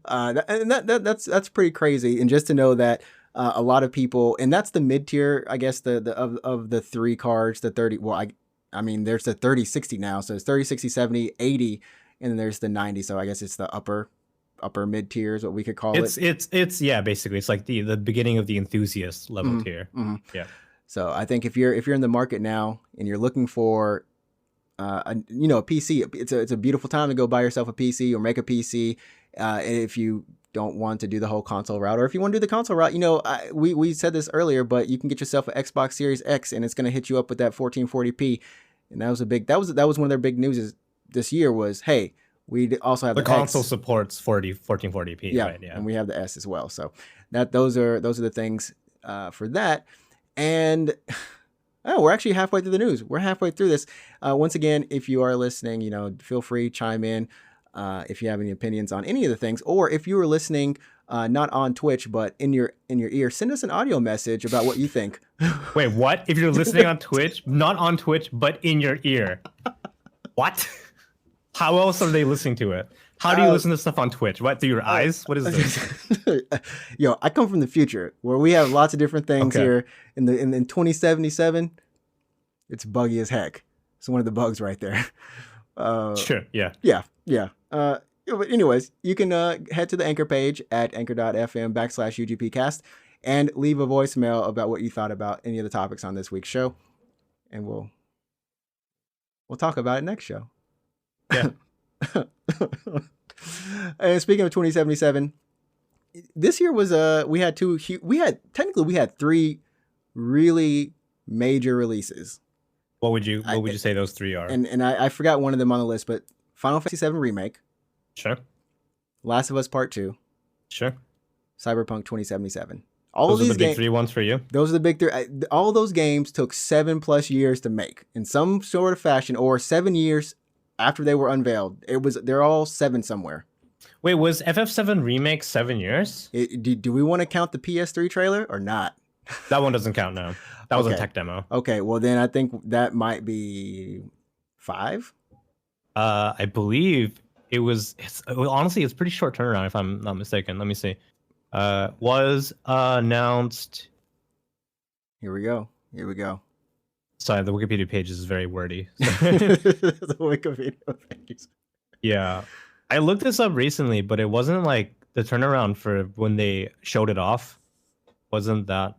and that's pretty crazy. And just to know that. A lot of people, and that's the mid tier, I guess, of the three cards, the 30. Well, I mean, there's the 3060 now, so it's 30, 60, 70, 80, and then there's the 90. So I guess it's the upper mid tier is what we could call it. It's basically it's like the beginning of the enthusiast level tier. Yeah. So I think if you're in the market now and you're looking for a PC, it's a beautiful time to go buy yourself a PC or make a PC. If you don't want to do the whole console route, or if you want to do the console route, we said this earlier, but you can get yourself an Xbox Series X and it's going to hit you up with that 1440p. And that was one of their big news this year was, hey, we also have the console supports 1440p. Yeah, right, yeah, and we have the S as well. So those are the things for that. And we're actually halfway through the news. We're halfway through this. Once again, if you are listening, feel free, chime in. If you have any opinions on any of the things, or if you were listening not on Twitch but in your ear, send us an audio message about what you think. Wait, what? If you're listening on Twitch, not on Twitch but in your ear, what? How else are they listening to it? How do you listen to stuff on Twitch? What, through your eyes? What is this? I come from the future where we have lots of different things here. In 2077, it's buggy as heck. It's one of the bugs right there. Sure. Yeah. But anyways, you can head to the Anchor page at anchor.fm/UGPcast and leave a voicemail about what you thought about any of the topics on this week's show, and we'll talk about it next show. Yeah. And speaking of 2077, this year was we had three really, major releases. What would you say those 3 are? And I forgot one of them on the list, but Final Fantasy VII Remake. Sure. Last of Us Part 2. Sure. Cyberpunk 2077. Those are the big 3 ones for you? Those are the big 3. All those games took 7+ years to make in some sort of fashion, or 7 years after they were unveiled. They're all 7 somewhere. Wait, was FF7 Remake 7 years? Do we want to count the PS3 trailer or not? That one doesn't count, no. That was a tech demo. Okay, well then I think that might be 5. I believe honestly, it's pretty short turnaround if I'm not mistaken. Let me see. Was announced. Here we go. Sorry, the Wikipedia page is very wordy. The Wikipedia page. Yeah. I looked this up recently, but it wasn't like the turnaround for when they showed it off. Wasn't that?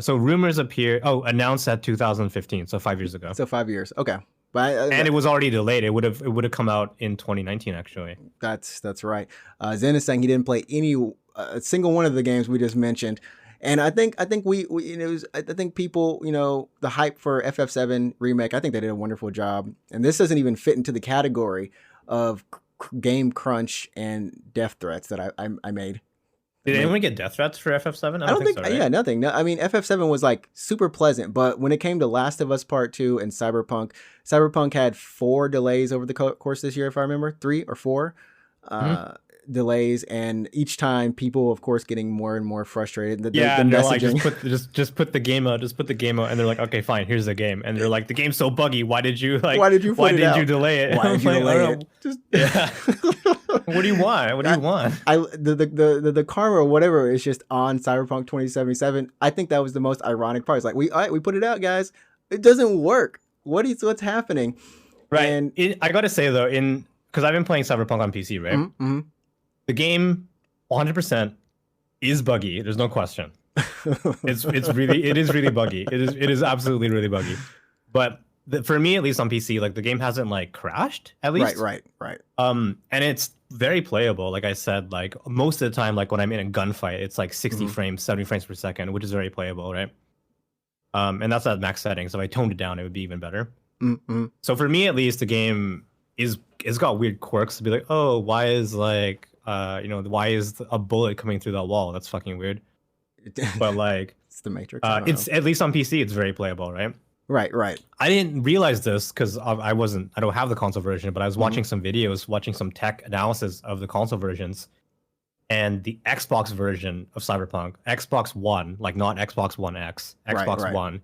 So rumors announced at 2015, so 5 years ago. So 5 years. Okay. But and it was already delayed. It would have come out in 2019 actually. That's right. Zen is saying he didn't play a single one of the games we just mentioned. And I think we I think people, the hype for FF7 Remake, I think they did a wonderful job. And this doesn't even fit into the category of game crunch and death threats that I made. Did anyone get death threats for FF7? I don't think so, right? Yeah, nothing. No, I mean, FF7 was like super pleasant, but when it came to Last of Us Part 2 and Cyberpunk had 4 delays over the course this year, if I remember, 3 or 4 delays, and each time people, of course, getting more and more frustrated. The messaging. Like, just put the game out, and they're like, okay, fine, here's the game, and they're like, the game's so buggy. Why did you delay it? Why did you delay it? Yeah. What do you want? The karma or whatever is just on Cyberpunk 2077. I think that was the most ironic part. It's like we put it out, guys. It doesn't work. What's happening? Right. And I gotta say though, because I've been playing Cyberpunk on PC, right? Mm-hmm. The game 100% is buggy. There's no question. It is really buggy. It is absolutely really buggy. But for me, at least on PC, like the game hasn't like crashed at least. Right. And it's very playable. Like I said, like most of the time, like when I'm in a gunfight, it's like 60 frames, 70 frames per second, which is very playable, right? And that's at max settings. So if I toned it down, it would be even better. Mm-hmm. So for me, at least, the game it's got weird quirks to be like, oh, why is like why is a bullet coming through that wall? That's fucking weird. But like it's the Matrix. It's at least on PC, it's very playable, right? Right. I didn't realize this because I don't have the console version, but I was watching some videos, watching some tech analysis of the console versions, and the Xbox version of Cyberpunk, Xbox One, like not Xbox One X, Xbox One,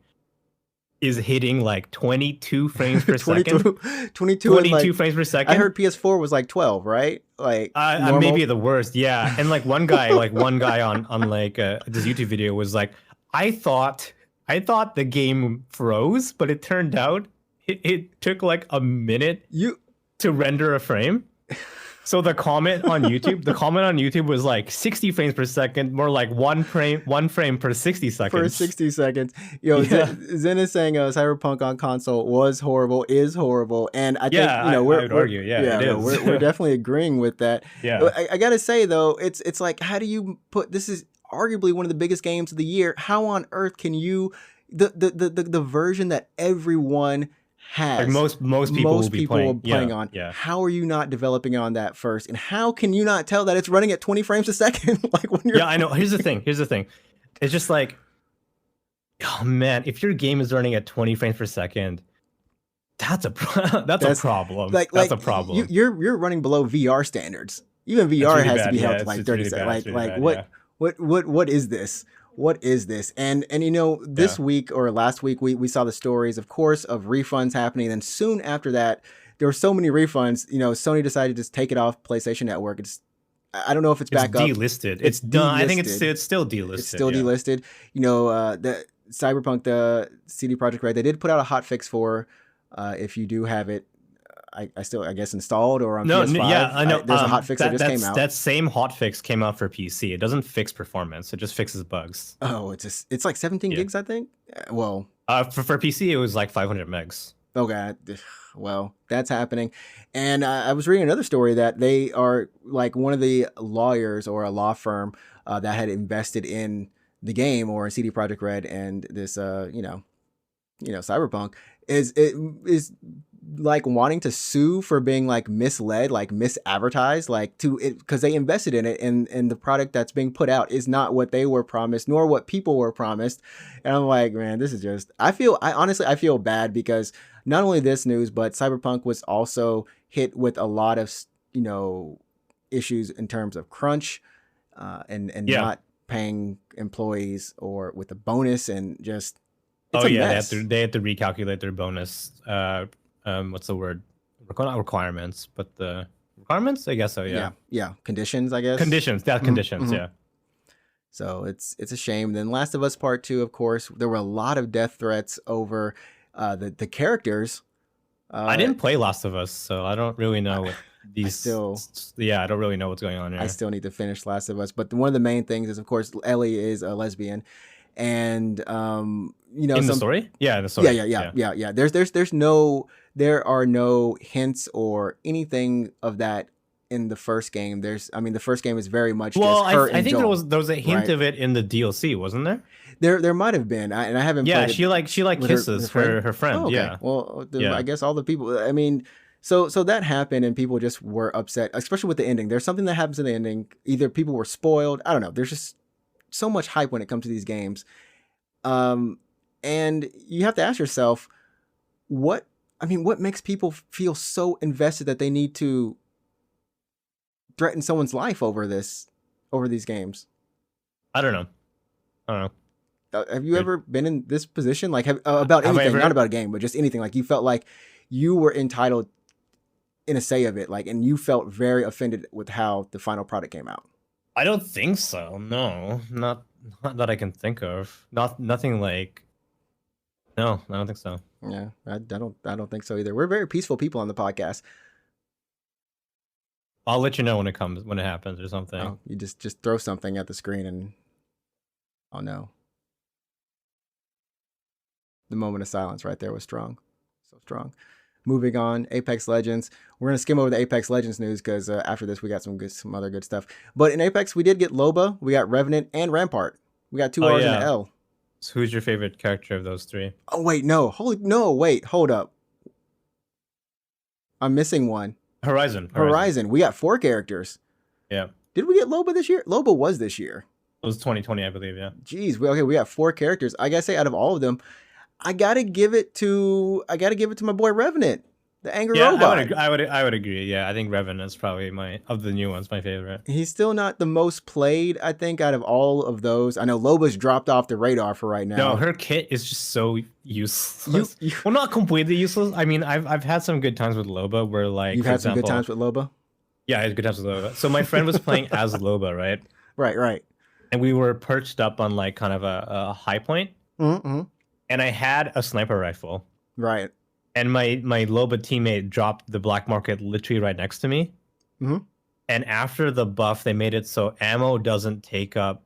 is hitting like 22 frames per second. 22 frames per second. I heard PS4 was like 12, right? Like maybe the worst, yeah. And like one guy on like this YouTube video was like, I thought the game froze, but it turned out it took like a minute to render a frame. So the comment on YouTube was like 60 frames per second, more like one frame per 60 seconds. Per 60 seconds. Zen is saying Cyberpunk on console is horrible. And I think, I would argue, it is. We're definitely agreeing with that. Yeah. I gotta say though, it's like, how do you this is arguably one of the biggest games of the year. How on earth can you, the version that everyone has, like most people will be playing on. Yeah. How are you not developing on that first? And how can you not tell that it's running at 20 frames a second? Like when you're I know. Here's the thing. It's just like, oh man, if your game is running at 20 frames per second, that's a problem. That's a problem. You're running below VR standards. Even VR really has to be held to like 30 seconds. What is this? What is this? And this week or last week, we saw the stories, of course, of refunds happening. And soon after that, there were so many refunds. Sony decided to just take it off PlayStation Network. I don't know if it's back up. Delisted. It's done. I think it's still delisted. It's still delisted. The Cyberpunk, the CD Projekt Red, they did put out a hotfix for if you do have it. I still, I guess, installed or on PS5. Yeah, I know. There's a hotfix that just came out. That same hotfix came out for PC. It doesn't fix performance. It just fixes bugs. Oh, it's like 17 gigs, I think. Well, for PC, it was like 500 megs. Okay, well, that's happening. And I was reading another story that they are like one of the lawyers or a law firm that had invested in the game, or CD Projekt Red and this Cyberpunk is like wanting to sue for being like misled, like misadvertised, like to it because they invested in it, and the product that's being put out is not what they were promised, nor what people were promised. And I'm like, man, this is just. I honestly feel bad because not only this news, but Cyberpunk was also hit with a lot of issues in terms of crunch, and not paying employees or with a bonus, and just. It's a mess. They had to recalculate their bonus. What's the word? Not requirements, but the requirements. I guess so. Yeah. Conditions. I guess conditions. Yeah, conditions. Mm-hmm. Yeah. So it's a shame. Then Last of Us Part 2, of course, there were a lot of death threats over the characters. I didn't play Last of Us, so I don't really know what these. I don't really know what's going on here. I still need to finish Last of Us, but one of the main things is, of course, Ellie is a lesbian. And in the story, in the story, yeah. There are no hints or anything of that in the first game. The first game is very much just her. I think there was a hint of it in the DLC, wasn't there? There might have been, and I haven't. Yeah, she kisses her friend. Oh, okay. Yeah. Well, I guess all the people. I mean, so that happened, and people just were upset, especially with the ending. There's something that happens in the ending. Either people were spoiled. I don't know. There's just so much hype when it comes to these games. And you have to ask yourself, what makes people feel so invested that they need to threaten someone's life over these games? I don't know. Have you ever been in this position? Like, about anything, not about a game, but just anything. Like, you felt like you were entitled in a say of it, like, and you felt very offended with how the final product came out. I don't think so. No, not that I can think of. Nothing like. No, I don't think so. Yeah, I don't think so either. We're very peaceful people on the podcast. I'll let you know when it happens or something. Oh, you just throw something at the screen and. Oh no. The moment of silence right there was strong, so strong. Moving on, Apex Legends. We're gonna skim over the Apex Legends news because after this we got some other good stuff. But in Apex we did get Loba, we got Revenant, and Rampart. We got two R's and an L. So who's your favorite character of those three? Oh wait, no, hold up. I'm missing one. Horizon. We got 4 characters. Yeah. Did we get Loba this year? Loba was this year. It was 2020, I believe. Yeah. Jeez. We got 4 characters. I gotta say, out of all of them, I gotta give it to my boy Revenant, the angry robot. I would agree. Yeah, I think Revenant is probably of the new ones my favorite. He's still not the most played, I think, out of all of those. I know Loba's dropped off the radar for right now. No, her kit is just so useless. Well, not completely useless. I mean, I've had some good times with Loba where, like, you've had some good times with Loba. Yeah, I had good times with Loba. So my friend was playing as Loba, right? Right. And we were perched up on like kind of a high point. Mm-hmm. And I had a sniper rifle. Right. And my Loba teammate dropped the black market literally right next to me. Mm-hmm. And after the buff, they made it so ammo doesn't take up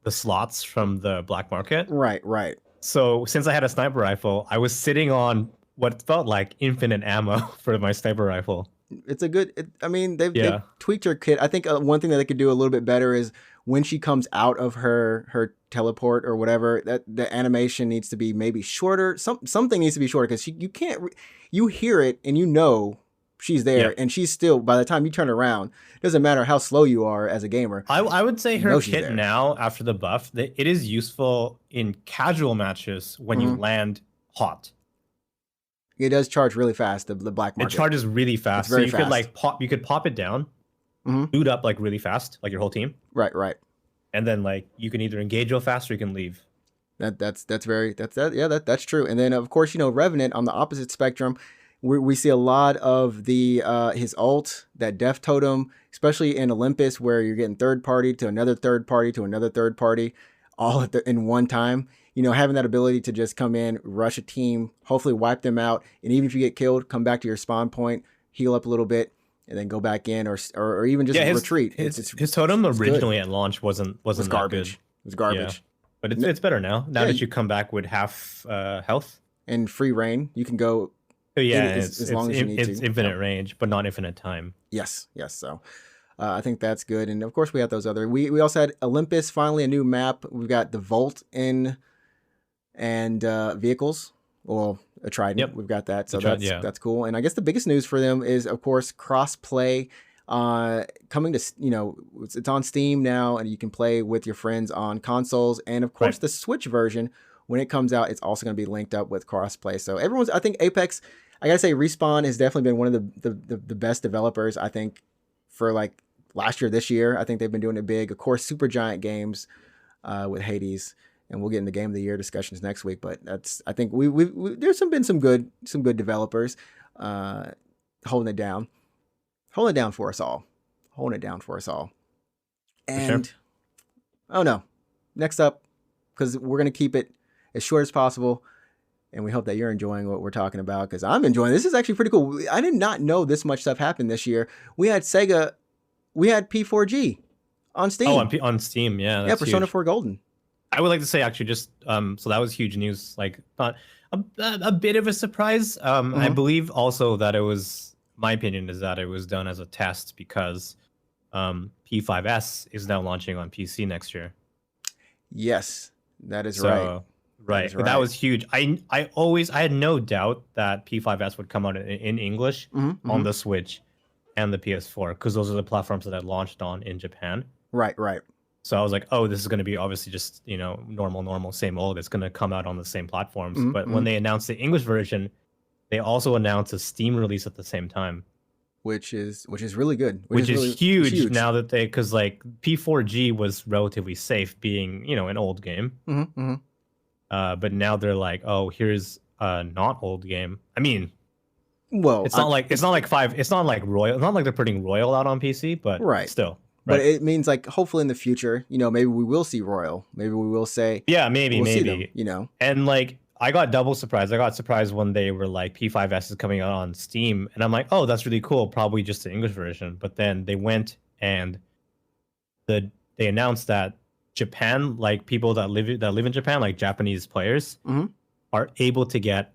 the slots from the black market. Right. So since I had a sniper rifle, I was sitting on what felt like infinite ammo for my sniper rifle. It's a good. They've tweaked her kit. I think one thing that they could do a little bit better is when she comes out of her teleport or whatever, that the animation needs to be maybe shorter. Something needs to be shorter because you hear it and you know she's there, and she's still. By the time you turn around, it doesn't matter how slow you are as a gamer. I would say her kit now after the buff, it is useful in casual matches when you land hot. It does charge really fast. The black market. It charges really fast. So you could pop it down, boot up like really fast, like your whole team. Right. And then like you can either engage real fast or you can leave. That's true. And then of course, Revenant on the opposite spectrum, we see a lot of the his ult, that death totem, especially in Olympus, where you're getting third party to another third party to another third party, all in one time. Having that ability to just come in, rush a team, hopefully wipe them out, and even if you get killed, come back to your spawn point, heal up a little bit, and then go back in, or even just retreat. His totem originally at launch wasn't garbage. Good. It was garbage. Yeah. But it's better now. Now that you come back with half health and free reign, you can go. As long as you need to. It's infinite range, but not infinite time. Yes. So, I think that's good. And of course, we have those other. We also had Olympus, finally a new map. We've got the Volt in, and vehicles. Well, a Trident. Yep. We've got that. So Trident, yeah. that's cool. And I guess the biggest news for them is, of course, cross-play. Coming to, it's on Steam now, and you can play with your friends on consoles. And of course, the Switch version, when it comes out, it's also going to be linked up with crossplay. So I think Apex, I gotta say, Respawn has definitely been one of the best developers, I think, for like last year, this year. I think they've been doing it big. Of course, Supergiant Games with Hades, and we'll get into Game of the Year discussions next week. But I think there's been some good developers holding it down for us all, And sure. oh no, next up, because we're gonna keep it as short as possible. And we hope that you're enjoying what we're talking about, because I'm enjoying. This is actually pretty cool. I did not know this much stuff happened this year. We had Sega, we had P4G on Steam. Oh, on Steam, yeah. Yeah, Persona 4 Golden. I would like to say, actually, just so that was huge news. Like, not a bit of a surprise. I believe also that it was, my opinion is that it was done as a test because P5S is now launching on PC next year. Yes, that is right. Right, but that was huge. I had no doubt that P5S would come out in English on the Switch and the PS4, because those are the platforms that I launched on in Japan. Right. So I was like, oh, this is going to be obviously just, normal, same old. It's going to come out on the same platforms. But when they announced the English version, they also announced a Steam release at the same time. Which is really good. Which is really huge now that because like P4G was relatively safe, being, an old game. But now they're like, oh, here's a not old game. I mean, well, it's not like Royal. It's not like they're putting Royal out on PC, but still. Right. But it means like hopefully in the future, maybe we will see Royal. Maybe we will say, yeah, maybe. See them, And like I got double surprised. I got surprised when they were like P5S is coming out on Steam, and I'm like, oh, that's really cool. Probably just the English version. But then they went and they announced that Japan, like people that live in Japan, like Japanese players, are able to get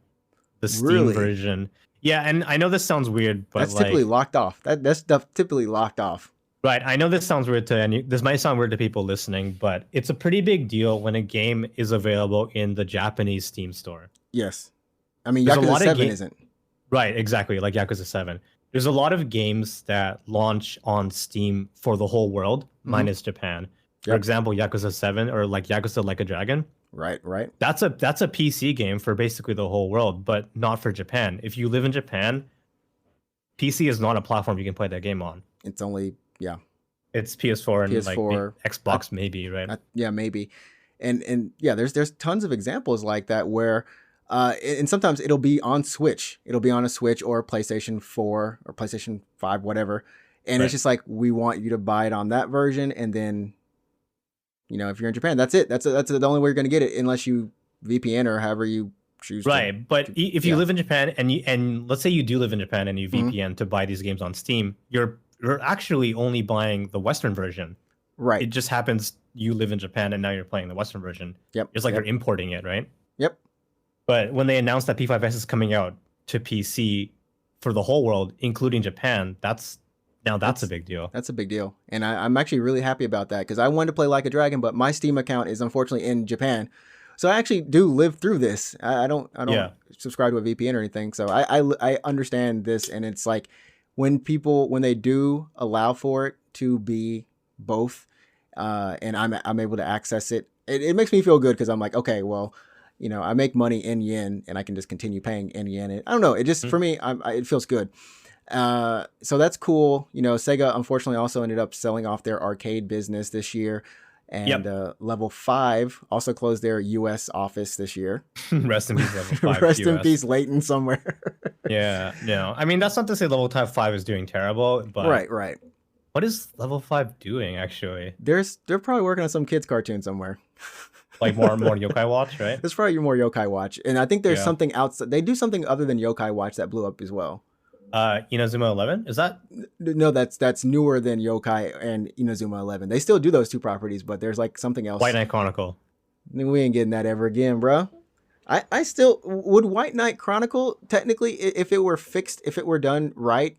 the Steam version. Yeah, and I know this sounds weird, but that's typically locked off. That's stuff typically locked off. Right, I know this sounds weird this might sound weird to people listening, but it's a pretty big deal when a game is available in the Japanese Steam store. Yes, I mean Yakuza 7 isn't. Right, exactly, like Yakuza 7. There's a lot of games that launch on Steam for the whole world, minus Japan. For example, Yakuza 7 or like Yakuza Like a Dragon. Right. That's a PC game for basically the whole world, but not for Japan. If you live in Japan, PC is not a platform you can play that game on. It's only it's PS4 and like Xbox maybe, right? Maybe. And yeah, there's tons of examples like that where and sometimes it'll be on Switch. It'll be on a Switch or PlayStation 4 or PlayStation 5, whatever. And it's just like, we want you to buy it on that version, and then if you're in Japan, that's it. That's the only way you're going to get it, unless you VPN or however you choose. Right, but if you live in Japan and let's say you do live in Japan and you VPN to buy these games on Steam, you're actually only buying the Western version. Right. It just happens you live in Japan and now you're playing the Western version. Yep. It's like you're importing it, right? Yep. But when they announced that P5S is coming out to PC for the whole world, including Japan, that's a big deal. That's a big deal. And I'm actually really happy about that, because I wanted to play Like a Dragon, but my Steam account is unfortunately in Japan. So I actually do live through this. I don't subscribe to a VPN or anything. So I understand this. And it's like when they do allow for it to be both, and I'm able to access it, it makes me feel good, because I'm like, okay, well, I make money in yen and I can just continue paying in yen. And I don't know. It just, for me, it feels good. So that's cool. Sega unfortunately also ended up selling off their arcade business this year, and Level 5 also closed their US office this year. Rest in peace, Level 5. Rest in peace, Leighton somewhere. Yeah, no. I mean, that's not to say Level 5 is doing terrible, but right. What is Level 5 doing actually? They're probably working on some kids cartoon somewhere. Like more Yokai Watch, right? There's probably more Yokai Watch, and I think there's something outside. They do something other than Yokai Watch that blew up as well. Inazuma 11, is that? No, that's newer than Yokai and Inazuma 11. They still do those two properties, but there's like something else. White Knight Chronicle. We ain't getting that ever again, bro. I still would White Knight Chronicle technically, if it were fixed, if it were done right,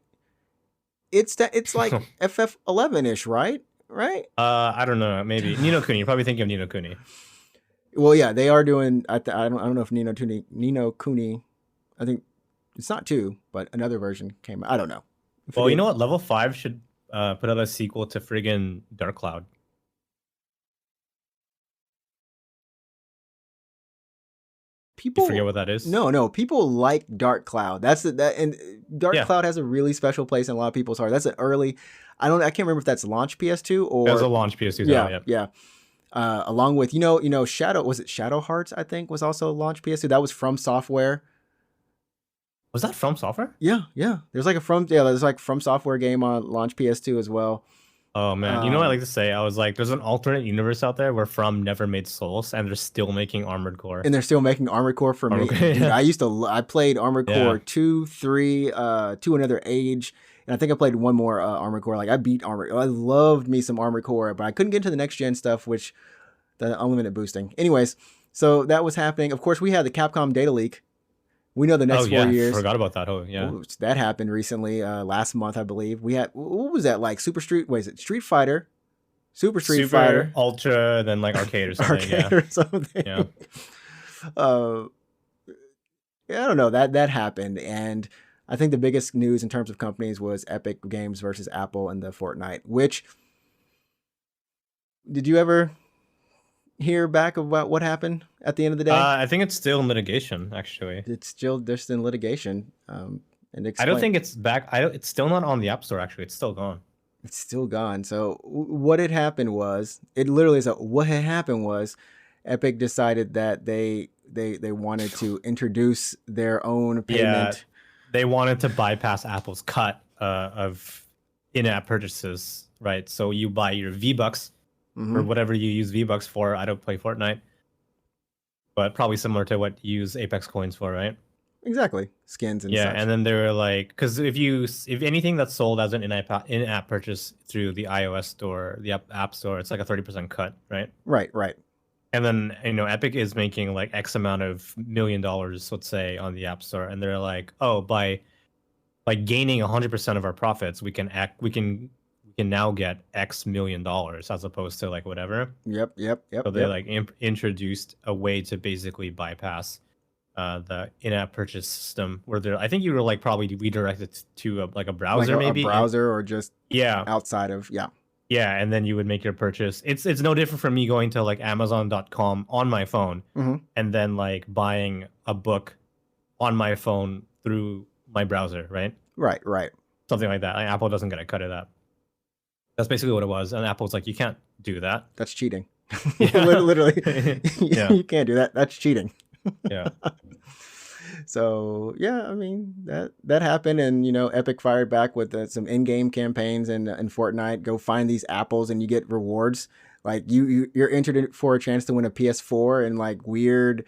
It's like FF11 ish, right? Right? I don't know. Maybe Nino Kuni. You're probably thinking of Nino Kuni. Well, yeah, they are doing. I don't know if Nino Kuni. I think it's not 2, but another version came out. I don't know. Well, you know what? Level 5 should put out a sequel to friggin' Dark Cloud. People you forget what that is? No. People like Dark Cloud. And Dark Cloud has a really special place in a lot of people's heart. That's an early. I can't remember if that's launch PS2 or. It was a launch PS2. Yeah. Along with Shadow, was it Shadow Hearts? I think was also launch PS2. That was From Software. Was that From Software? Yeah. There's like From Software game on launch PS2 as well. Oh man, you know what I like to say? I was like, there's an alternate universe out there where From never made Souls, and they're still making Armored Core. And they're still making Armored Core for me. Dude, I played Armored Core 2, 3, 2 Another Age, and I think I played one more Armored Core. Like I beat Armored. I loved me some Armored Core, but I couldn't get into the next gen stuff, which the unlimited boosting. Anyways, so that was happening. Of course, we had the Capcom data leak. We know the next 4 years. Forgot about that. Oh yeah, that happened recently, last month I believe. We had what was that like? Street Fighter, Super Fighter, Ultra, then like Arcade or something. Yeah. I don't know that happened, and I think the biggest news in terms of companies was Epic Games versus Apple and the Fortnite. Which did you ever hear back about what happened at the end of the day? I think it's still in litigation, actually. It's still just in litigation. And I don't think it's back. It's still not on the App Store, actually. It's still gone. It's still gone. So what had happened was, what had happened was Epic decided that they wanted to introduce their own payment. Yeah, they wanted to bypass Apple's cut of in-app purchases, right? So you buy your V-Bucks, or whatever you use V-Bucks for. I don't play Fortnite, but probably similar to what you use Apex coins for, right? Exactly, skins and such. And then they were like, because if anything that's sold as an in-app purchase through the iOS store, the App Store, it's like a 30% cut, right? Right. And then Epic is making like X amount of $1 million, let's say, on the App Store, and they're like, oh, by gaining 100% of our profits, we can now get X $1 million as opposed to like whatever. Yep. So they like introduced a way to basically bypass the in-app purchase system, where I think you were like probably redirected to a browser, like a browser, or just outside of and then you would make your purchase. It's no different from me going to like Amazon.com on my phone and then like buying a book on my phone through my browser, right? Right. Something like that. Like, Apple doesn't get a cut of that. That's basically what it was. And Apple's like, you can't do that. That's cheating. Literally. You can't do that. That's cheating. Yeah. So I mean that happened, and Epic fired back with some in-game campaigns and Fortnite. Go find these apples and you get rewards. Like you're entered for a chance to win a PS4, and like weird.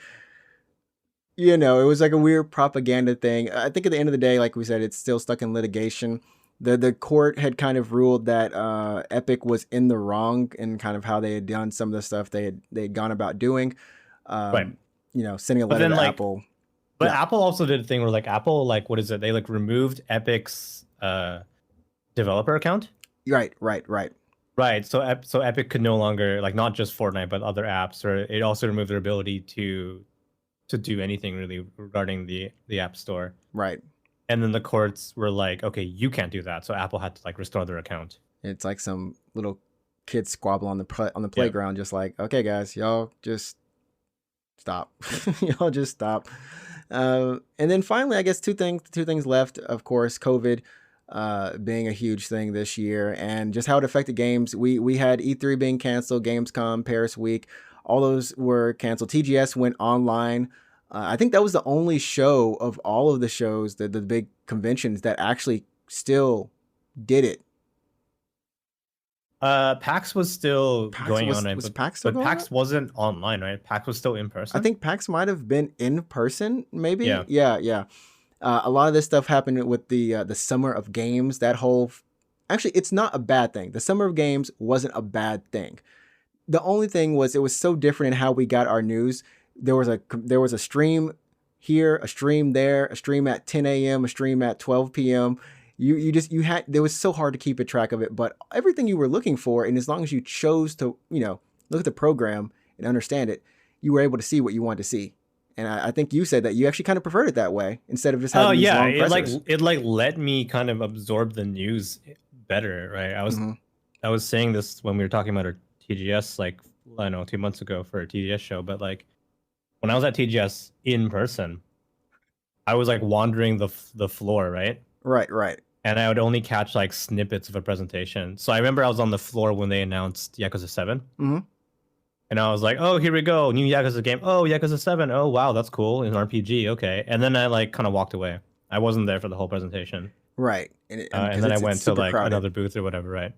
It was like a weird propaganda thing. I think at the end of the day, like we said, it's still stuck in litigation. The court had kind of ruled that Epic was in the wrong in kind of how they had done some of the stuff they had gone about doing. Right. Sending a letter to Apple. But Apple also did a thing where like Apple, like, what is it? They like removed Epic's developer account. Right. So Epic could no longer, like, not just Fortnite but other apps, or it also removed their ability to do anything really regarding the App Store. Right. And then the courts were like, okay, you can't do that. So Apple had to like restore their account. It's like some little kids squabble on the playground, just like, okay, guys, y'all just stop. Y'all just stop. And then finally, I guess two things left. Of course, COVID being a huge thing this year, and just how it affected games. We had E3 being canceled, Gamescom, Paris Week, all those were canceled. TGS went online. I think that was the only show of all of the shows, the big conventions, that actually still did it. PAX was still going on, was PAX still but PAX wasn't online, right? PAX was still in person. I think PAX might have been in person, maybe. Yeah. A lot of this stuff happened with the Summer of Games. Actually, it's not a bad thing. The Summer of Games wasn't a bad thing. The only thing was it was so different in how we got our news. There was a stream here, a stream there, a stream at 10 a.m., a stream at 12 p.m. you had, there was so hard to keep a track of it, but everything you were looking for, and as long as you chose to, look at the program and understand it, you were able to see what you wanted to see. And I think you said that you actually kind of preferred it that way instead of just having these long pressers. it let me kind of absorb the news better, right? I was saying this when we were talking about our TGS, like, I don't know, 2 months ago for a TGS show, but like when I was at TGS in person, I was like wandering the floor, right? Right. And I would only catch like snippets of a presentation. So I remember I was on the floor when they announced Yakuza 7. Mm-hmm. And I was like, oh, here we go. New Yakuza game. Oh, Yakuza 7. Oh, wow, that's cool. An RPG. Okay. And then I like kind of walked away. I wasn't there for the whole presentation. Right. And then I went to like another booth or whatever, right?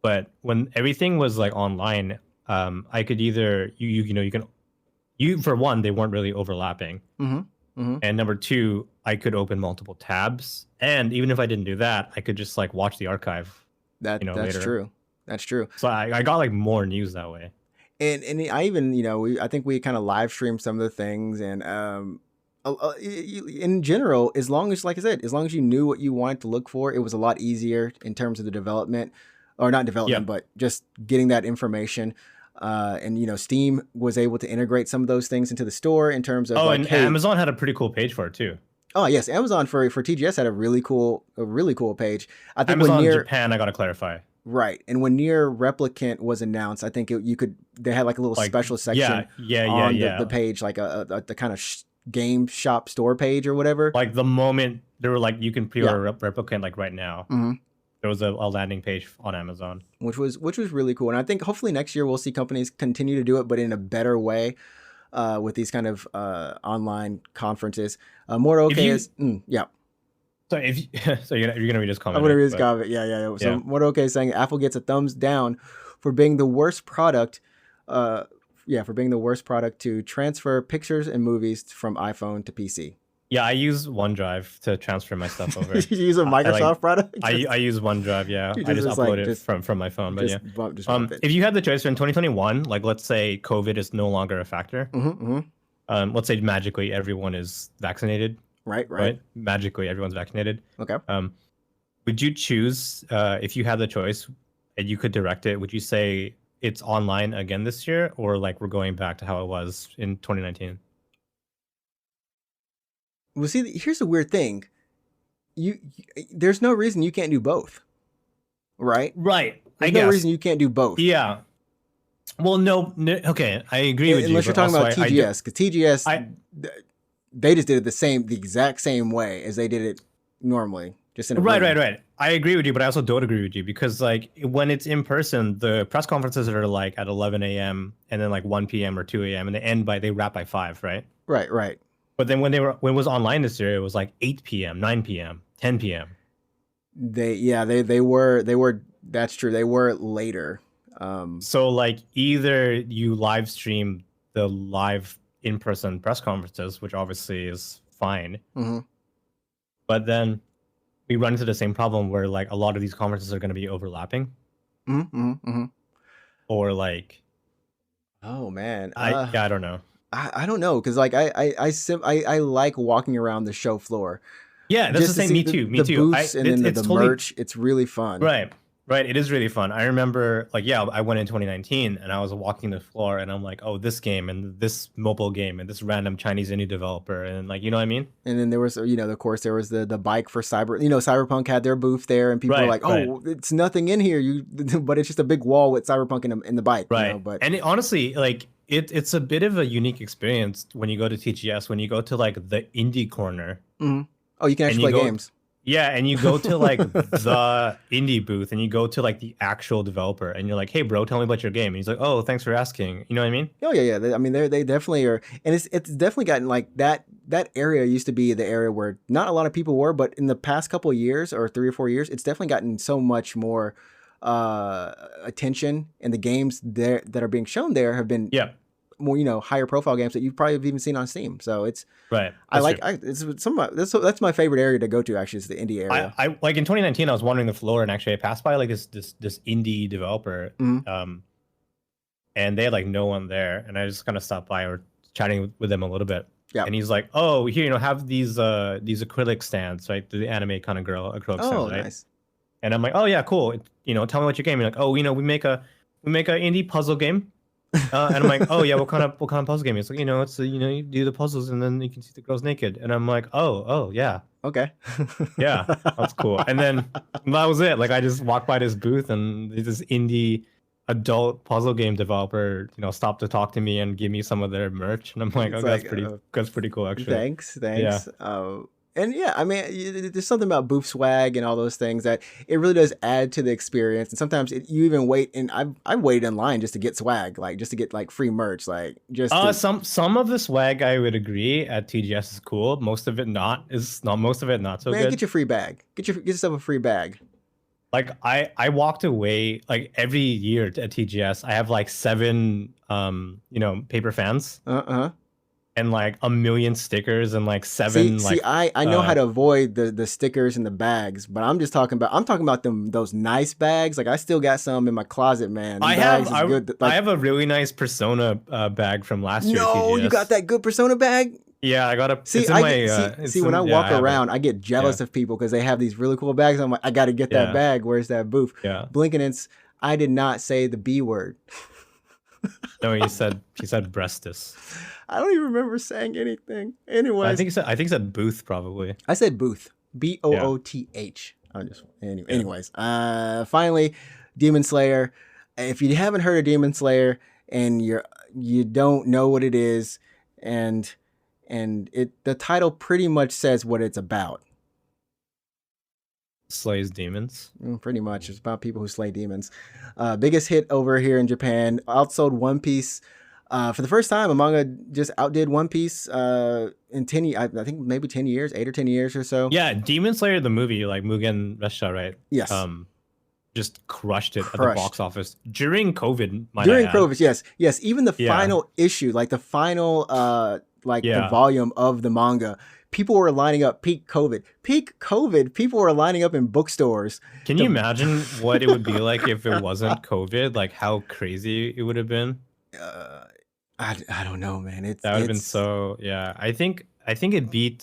But when everything was like online, I could either, you for one, they weren't really overlapping. Mm-hmm. Mm-hmm. And number two, I could open multiple tabs. And even if I didn't do that, I could just like watch the archive. That's later. true. That's true. So I got like more news that way. And I even, I think we kind of live streamed some of the things, and in general, as long as, like I said, as long as you knew what you wanted to look for, it was a lot easier in terms of the development, or not development, but just getting that information. And Steam was able to integrate some of those things into the store in terms of Amazon had a pretty cool page for it too. Oh yes, Amazon for TGS had a really cool page. I think Amazon in Japan, I gotta clarify. Right, and when Nier Replicant was announced, I think they had like a little special section on the page, like the kind of game shop store page or whatever. Like the moment they were like, you can pre-order Replicant like right now. Mm-hmm. There was a landing page on Amazon, which was really cool, and I think hopefully next year we'll see companies continue to do it, but in a better way, with these kind of online conferences. So so you're gonna read his comment. I'm gonna read his comment. Yeah. So Mordoke is saying Apple gets a thumbs down for being the worst product. For being the worst product to transfer pictures and movies from iPhone to PC. Yeah, I use OneDrive to transfer my stuff over. You use a Microsoft product? I use OneDrive, yeah. I just upload it from my phone. But if you had the choice in 2021, like let's say COVID is no longer a factor. Let's say magically everyone is vaccinated. Right. Magically everyone's vaccinated. Okay. Would you choose, if you had the choice and you could direct it, would you say it's online again this year, or like we're going back to how it was in 2019? Well, see, here's the weird thing. There's no reason you can't do both, right? Right. There's no reason you can't do both. Yeah. Well, no. Okay, I agree with you. Unless you're talking about TGS, because TGS, they just did it the exact same way as they did it normally. Just in a right. I agree with you, but I also don't agree with you, because like when it's in person, the press conferences are like at 11 a.m. and then like 1 p.m. or 2 a.m. and they wrap by 5, right? Right. But then when it was online this year, it was like 8 p.m., 9 p.m., 10 p.m. They were. That's true. They were later. So like either you live stream the live in-person press conferences, which obviously is fine, but then we run into the same problem where like a lot of these conferences are going to be overlapping, or like, oh man, I don't know. I don't know, because like I like walking around the show floor. Yeah, that's the same. Me too. The booths and then the merch. It's really fun. Right. It is really fun. I remember, like, I went in 2019 and I was walking the floor and I'm like, oh, this game and this mobile game and this random Chinese indie developer, and like, you know what I mean? And then there was, of course, there was the bike for Cyberpunk had their booth there, and people were like, oh, it's nothing in here, but it's just a big wall with Cyberpunk in the bike. Right. And honestly, like, it's a bit of a unique experience when you go to TGS, when you go to like the indie corner. Oh, you can actually play games. Yeah, and you go to like the indie booth and you go to like the actual developer and you're like, hey bro, tell me about your game. And he's like, oh, thanks for asking. You know what I mean? Oh yeah. I mean, they definitely are, and it's definitely gotten like that area used to be the area where not a lot of people were, but in the past couple of years or 3 or 4 years, it's definitely gotten so much more attention, and the games there that are being shown there have been more higher profile games that you probably have even seen on Steam. So it's right. That's my favorite area to go to, actually, is the indie area. I like in 2019 I was wandering the floor and actually I passed by like this indie developer, and they had like no one there, and I just kind of stopped by or chatting with them a little bit. And he's like, oh, here, have these acrylic stands, right? The anime kind of acrylic stands, right? Nice. And I'm like, oh yeah, cool. Tell me what your game. You're like, oh, we make a indie puzzle game. And I'm like, oh yeah, what kind of puzzle game? It's like, it's you do the puzzles and then you can see the girls naked. And I'm like, oh yeah. Okay. Yeah, that's cool. And then that was it. Like I just walked by this booth and this indie adult puzzle game developer, stopped to talk to me and give me some of their merch. And I'm like, It's that's pretty cool actually. Thanks. Yeah. And yeah, I mean, there's something about booth swag and all those things that it really does add to the experience. And sometimes you even wait, and I've waited in line just to get swag, like just to get like free merch, like just. Some of the swag I would agree at TGS is cool. Most of it not so good. Get your free bag. Get yourself a free bag. Like I walked away like every year at TGS. I have like 7 paper fans. And like 1 million stickers and like 7 I know how to avoid the stickers and the bags, but I'm talking about those nice bags. Like I still got some in my closet, man. I have a really nice Persona bag from last year. No, you got that good Persona bag? Yeah, I got a. When I walk around, I get jealous of people because they have these really cool bags. I'm like, I got to get that bag. Where's that booth? Yeah. Blinkinance, I did not say the B word. No, she said breastus. I don't even remember saying anything. Anyways, I think he said booth probably. I said booth. BOOTH. Anyways, finally, Demon Slayer. If you haven't heard of Demon Slayer and you don't know what it is, and the title pretty much says what it's about. Slays demons. Pretty much. It's about people who slay demons. Biggest hit over here in Japan. Outsold One Piece. For the first time, a manga just outdid One Piece in 10 years. I think maybe 10 years, 8 or 10 years or so. Yeah, Demon Slayer, the movie, like Mugen Mesha, right? Yes. Just crushed it at the box office during COVID. COVID, yes. Even the final issue, like the final, the volume of the manga, people were lining up. Peak COVID, people were lining up in bookstores. Can you imagine what it would be like if it wasn't COVID? Like how crazy it would have been. I don't know, man. That would have been so. Yeah, I think it beat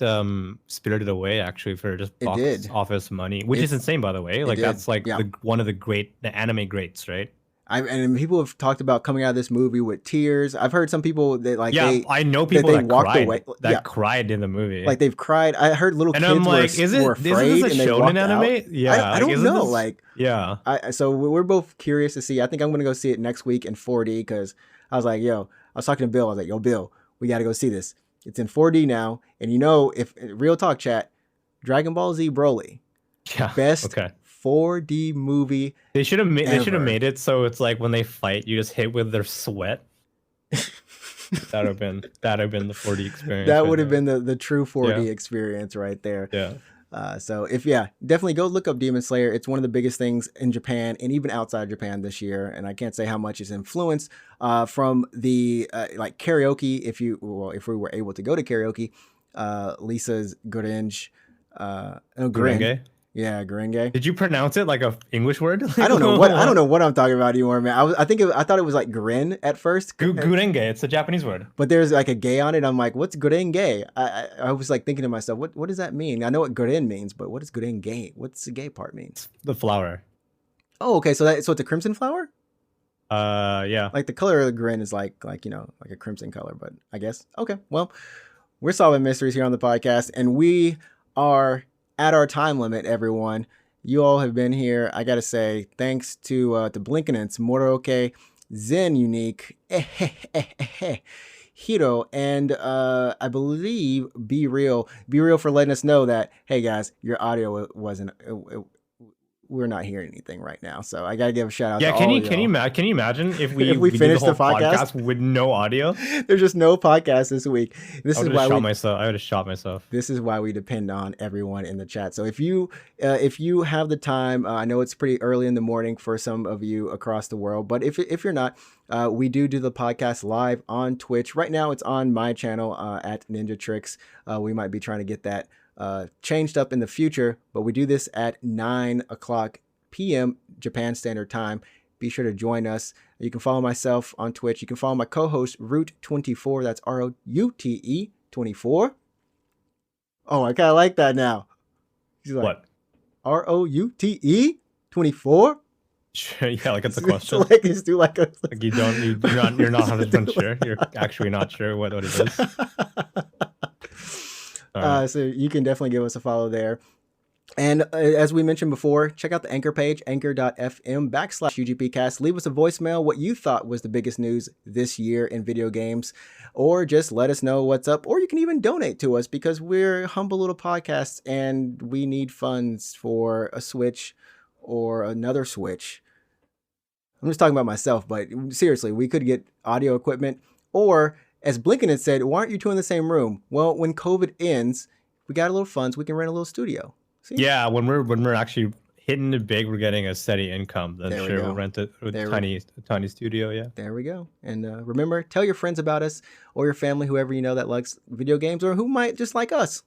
Spirited Away actually for just box office money, which is insane, by the way. Like that's like one of the anime greats, right? And people have talked about coming out of this movie with tears. I've heard some people that I know people that walked away cried in the movie. Like they've cried. I heard little kids were afraid and they walked out. Yeah, I don't know. So we're both curious to see. I think I'm gonna go see it next week in 4D because I was like, I was talking to Bill. I was like, yo, Bill, we got to go see this. It's in 4D now, and if real talk chat, Dragon Ball Z Broly, best 4D movie. They should have made it so it's like when they fight, you just hit with their sweat. That'd have been the 4D experience. That would have been the true 4D experience right there. Yeah. So definitely go look up Demon Slayer. It's one of the biggest things in Japan and even outside Japan this year. And I can't say how much is influenced from the like karaoke. If we were able to go to karaoke, Lisa's Gurenge. Gurenge. Yeah, Gurenge. Did you pronounce it like a English word? I don't know what I'm talking about anymore, man. I thought it was like Guren at first. Gurenge, it's a Japanese word. But there's like a gay on it. I'm like, what's Gurenge? I was like thinking to myself, what does that mean? I know what Guren means, but what does Gurenge? What's the gay part mean? The flower. Oh, okay. So it's a crimson flower? Yeah. Like the color of the Guren is like a crimson color, but I guess. Okay. Well, we're solving mysteries here on the podcast, and we are at our time limit, everyone. You all have been here. I gotta say, thanks to Blinkinance, Moroke, Zen Unique, Hiro, and I believe Be Real for letting us know that, hey guys, your audio wasn't. We're not hearing anything right now, so I gotta give a shout out. Yeah, to can all you imagine if we finish the podcast with no audio? There's just no podcast this week. I would have shot myself. This is why we depend on everyone in the chat. So if you have the time, I know it's pretty early in the morning for some of you across the world, but if you're not, we do the podcast live on Twitch. Right now, it's on my channel at NinjaTrixta. We might be trying to get that changed up in the future, but we do this at 9:00 p.m. Japan Standard Time. Be sure to join us. You can follow myself on Twitch. You can follow my co-host Root24. That's ROUTE 24. Oh, I kind of like that now. She's like, What? ROUTE 24. Sure, yeah, like it's a question. You're not 100% sure. You're actually not sure what it is. So you can definitely give us a follow there. And as we mentioned before, check out the Anchor page, anchor.fm/UGPcast. Leave us a voicemail what you thought was the biggest news this year in video games, or just let us know what's up, or you can even donate to us because we're humble little podcasts and we need funds for a Switch or another Switch. I'm just talking about myself, but seriously, we could get audio equipment, or as Blinken had said, why aren't you two in the same room? Well, when COVID ends, we got a little funds, we can rent a little studio. See? Yeah, when we're actually hitting it big, we're getting a steady income. Then sure, we'll rent a tiny studio. Yeah, there we go. And remember, tell your friends about us or your family, whoever you know that likes video games or who might just like us.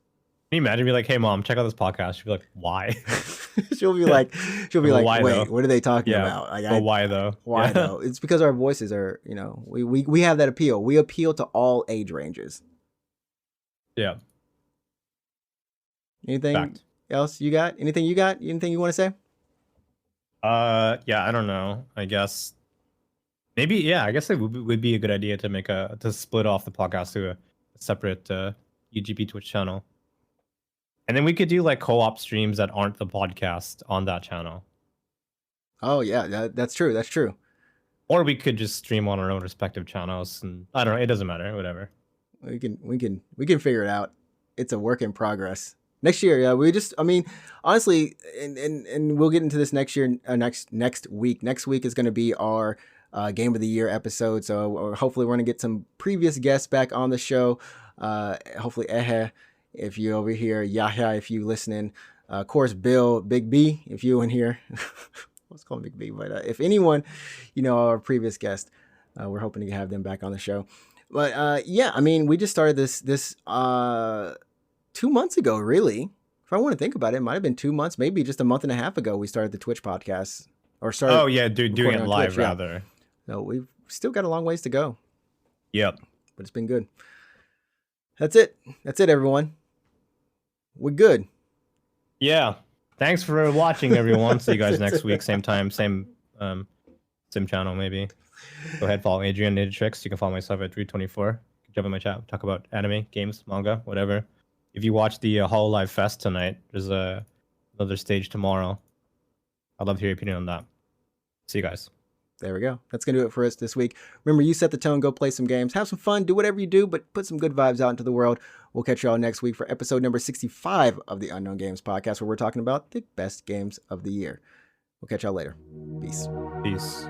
Can you imagine? Be like, hey mom, check out this podcast. She'll be like, why? she'll be like, why, wait, though? What are they talking about? Like, why though? Why though? It's because our voices are, we have that appeal. We appeal to all age ranges. Yeah. Anything else you got? Anything you got? Anything you want to say? Yeah, I don't know. I guess maybe, yeah, I guess it would be a good idea to split off the podcast to a separate UGP Twitch channel. And then we could do like co-op streams that aren't the podcast on that channel. Oh yeah, that's true. That's true. Or we could just stream on our own respective channels, and I don't know. It doesn't matter. Whatever. We can figure it out. It's a work in progress. Next year, yeah. Honestly, and we'll get into this next year. Next week. Next week is going to be our Game of the Year episode. So hopefully we're going to get some previous guests back on the show. Hopefully Ehe, if you over here, Yahya, if you listening, of course Bill, Big B, if you in here. Let's call him Big B, but if anyone, our previous guest, we're hoping to have them back on the show. But yeah, I mean, we just started this 2 months ago, really. If I want to think about it, it might have been 2 months, maybe just a month and a half ago. We started the Twitch podcast, or started. Oh yeah, doing it live Twitch, rather. Yeah. So we've still got a long ways to go. Yep, but it's been good. That's it, everyone. We're good. Yeah. Thanks for watching, everyone. See you guys next week, same time, same channel, maybe. Go ahead, follow Adrian NinjaTrixta. You can follow myself at 324. Jump in my chat, talk about anime, games, manga, whatever. If you watch the Hololive Fest tonight, there's another stage tomorrow. I'd love to hear your opinion on that. See you guys. There we go. That's going to do it for us this week. Remember, you set the tone, go play some games, have some fun, do whatever you do, but put some good vibes out into the world. We'll catch you all next week for episode number 65 of the Unknown Games podcast, where we're talking about the best games of the year. We'll catch y'all later. Peace. Peace.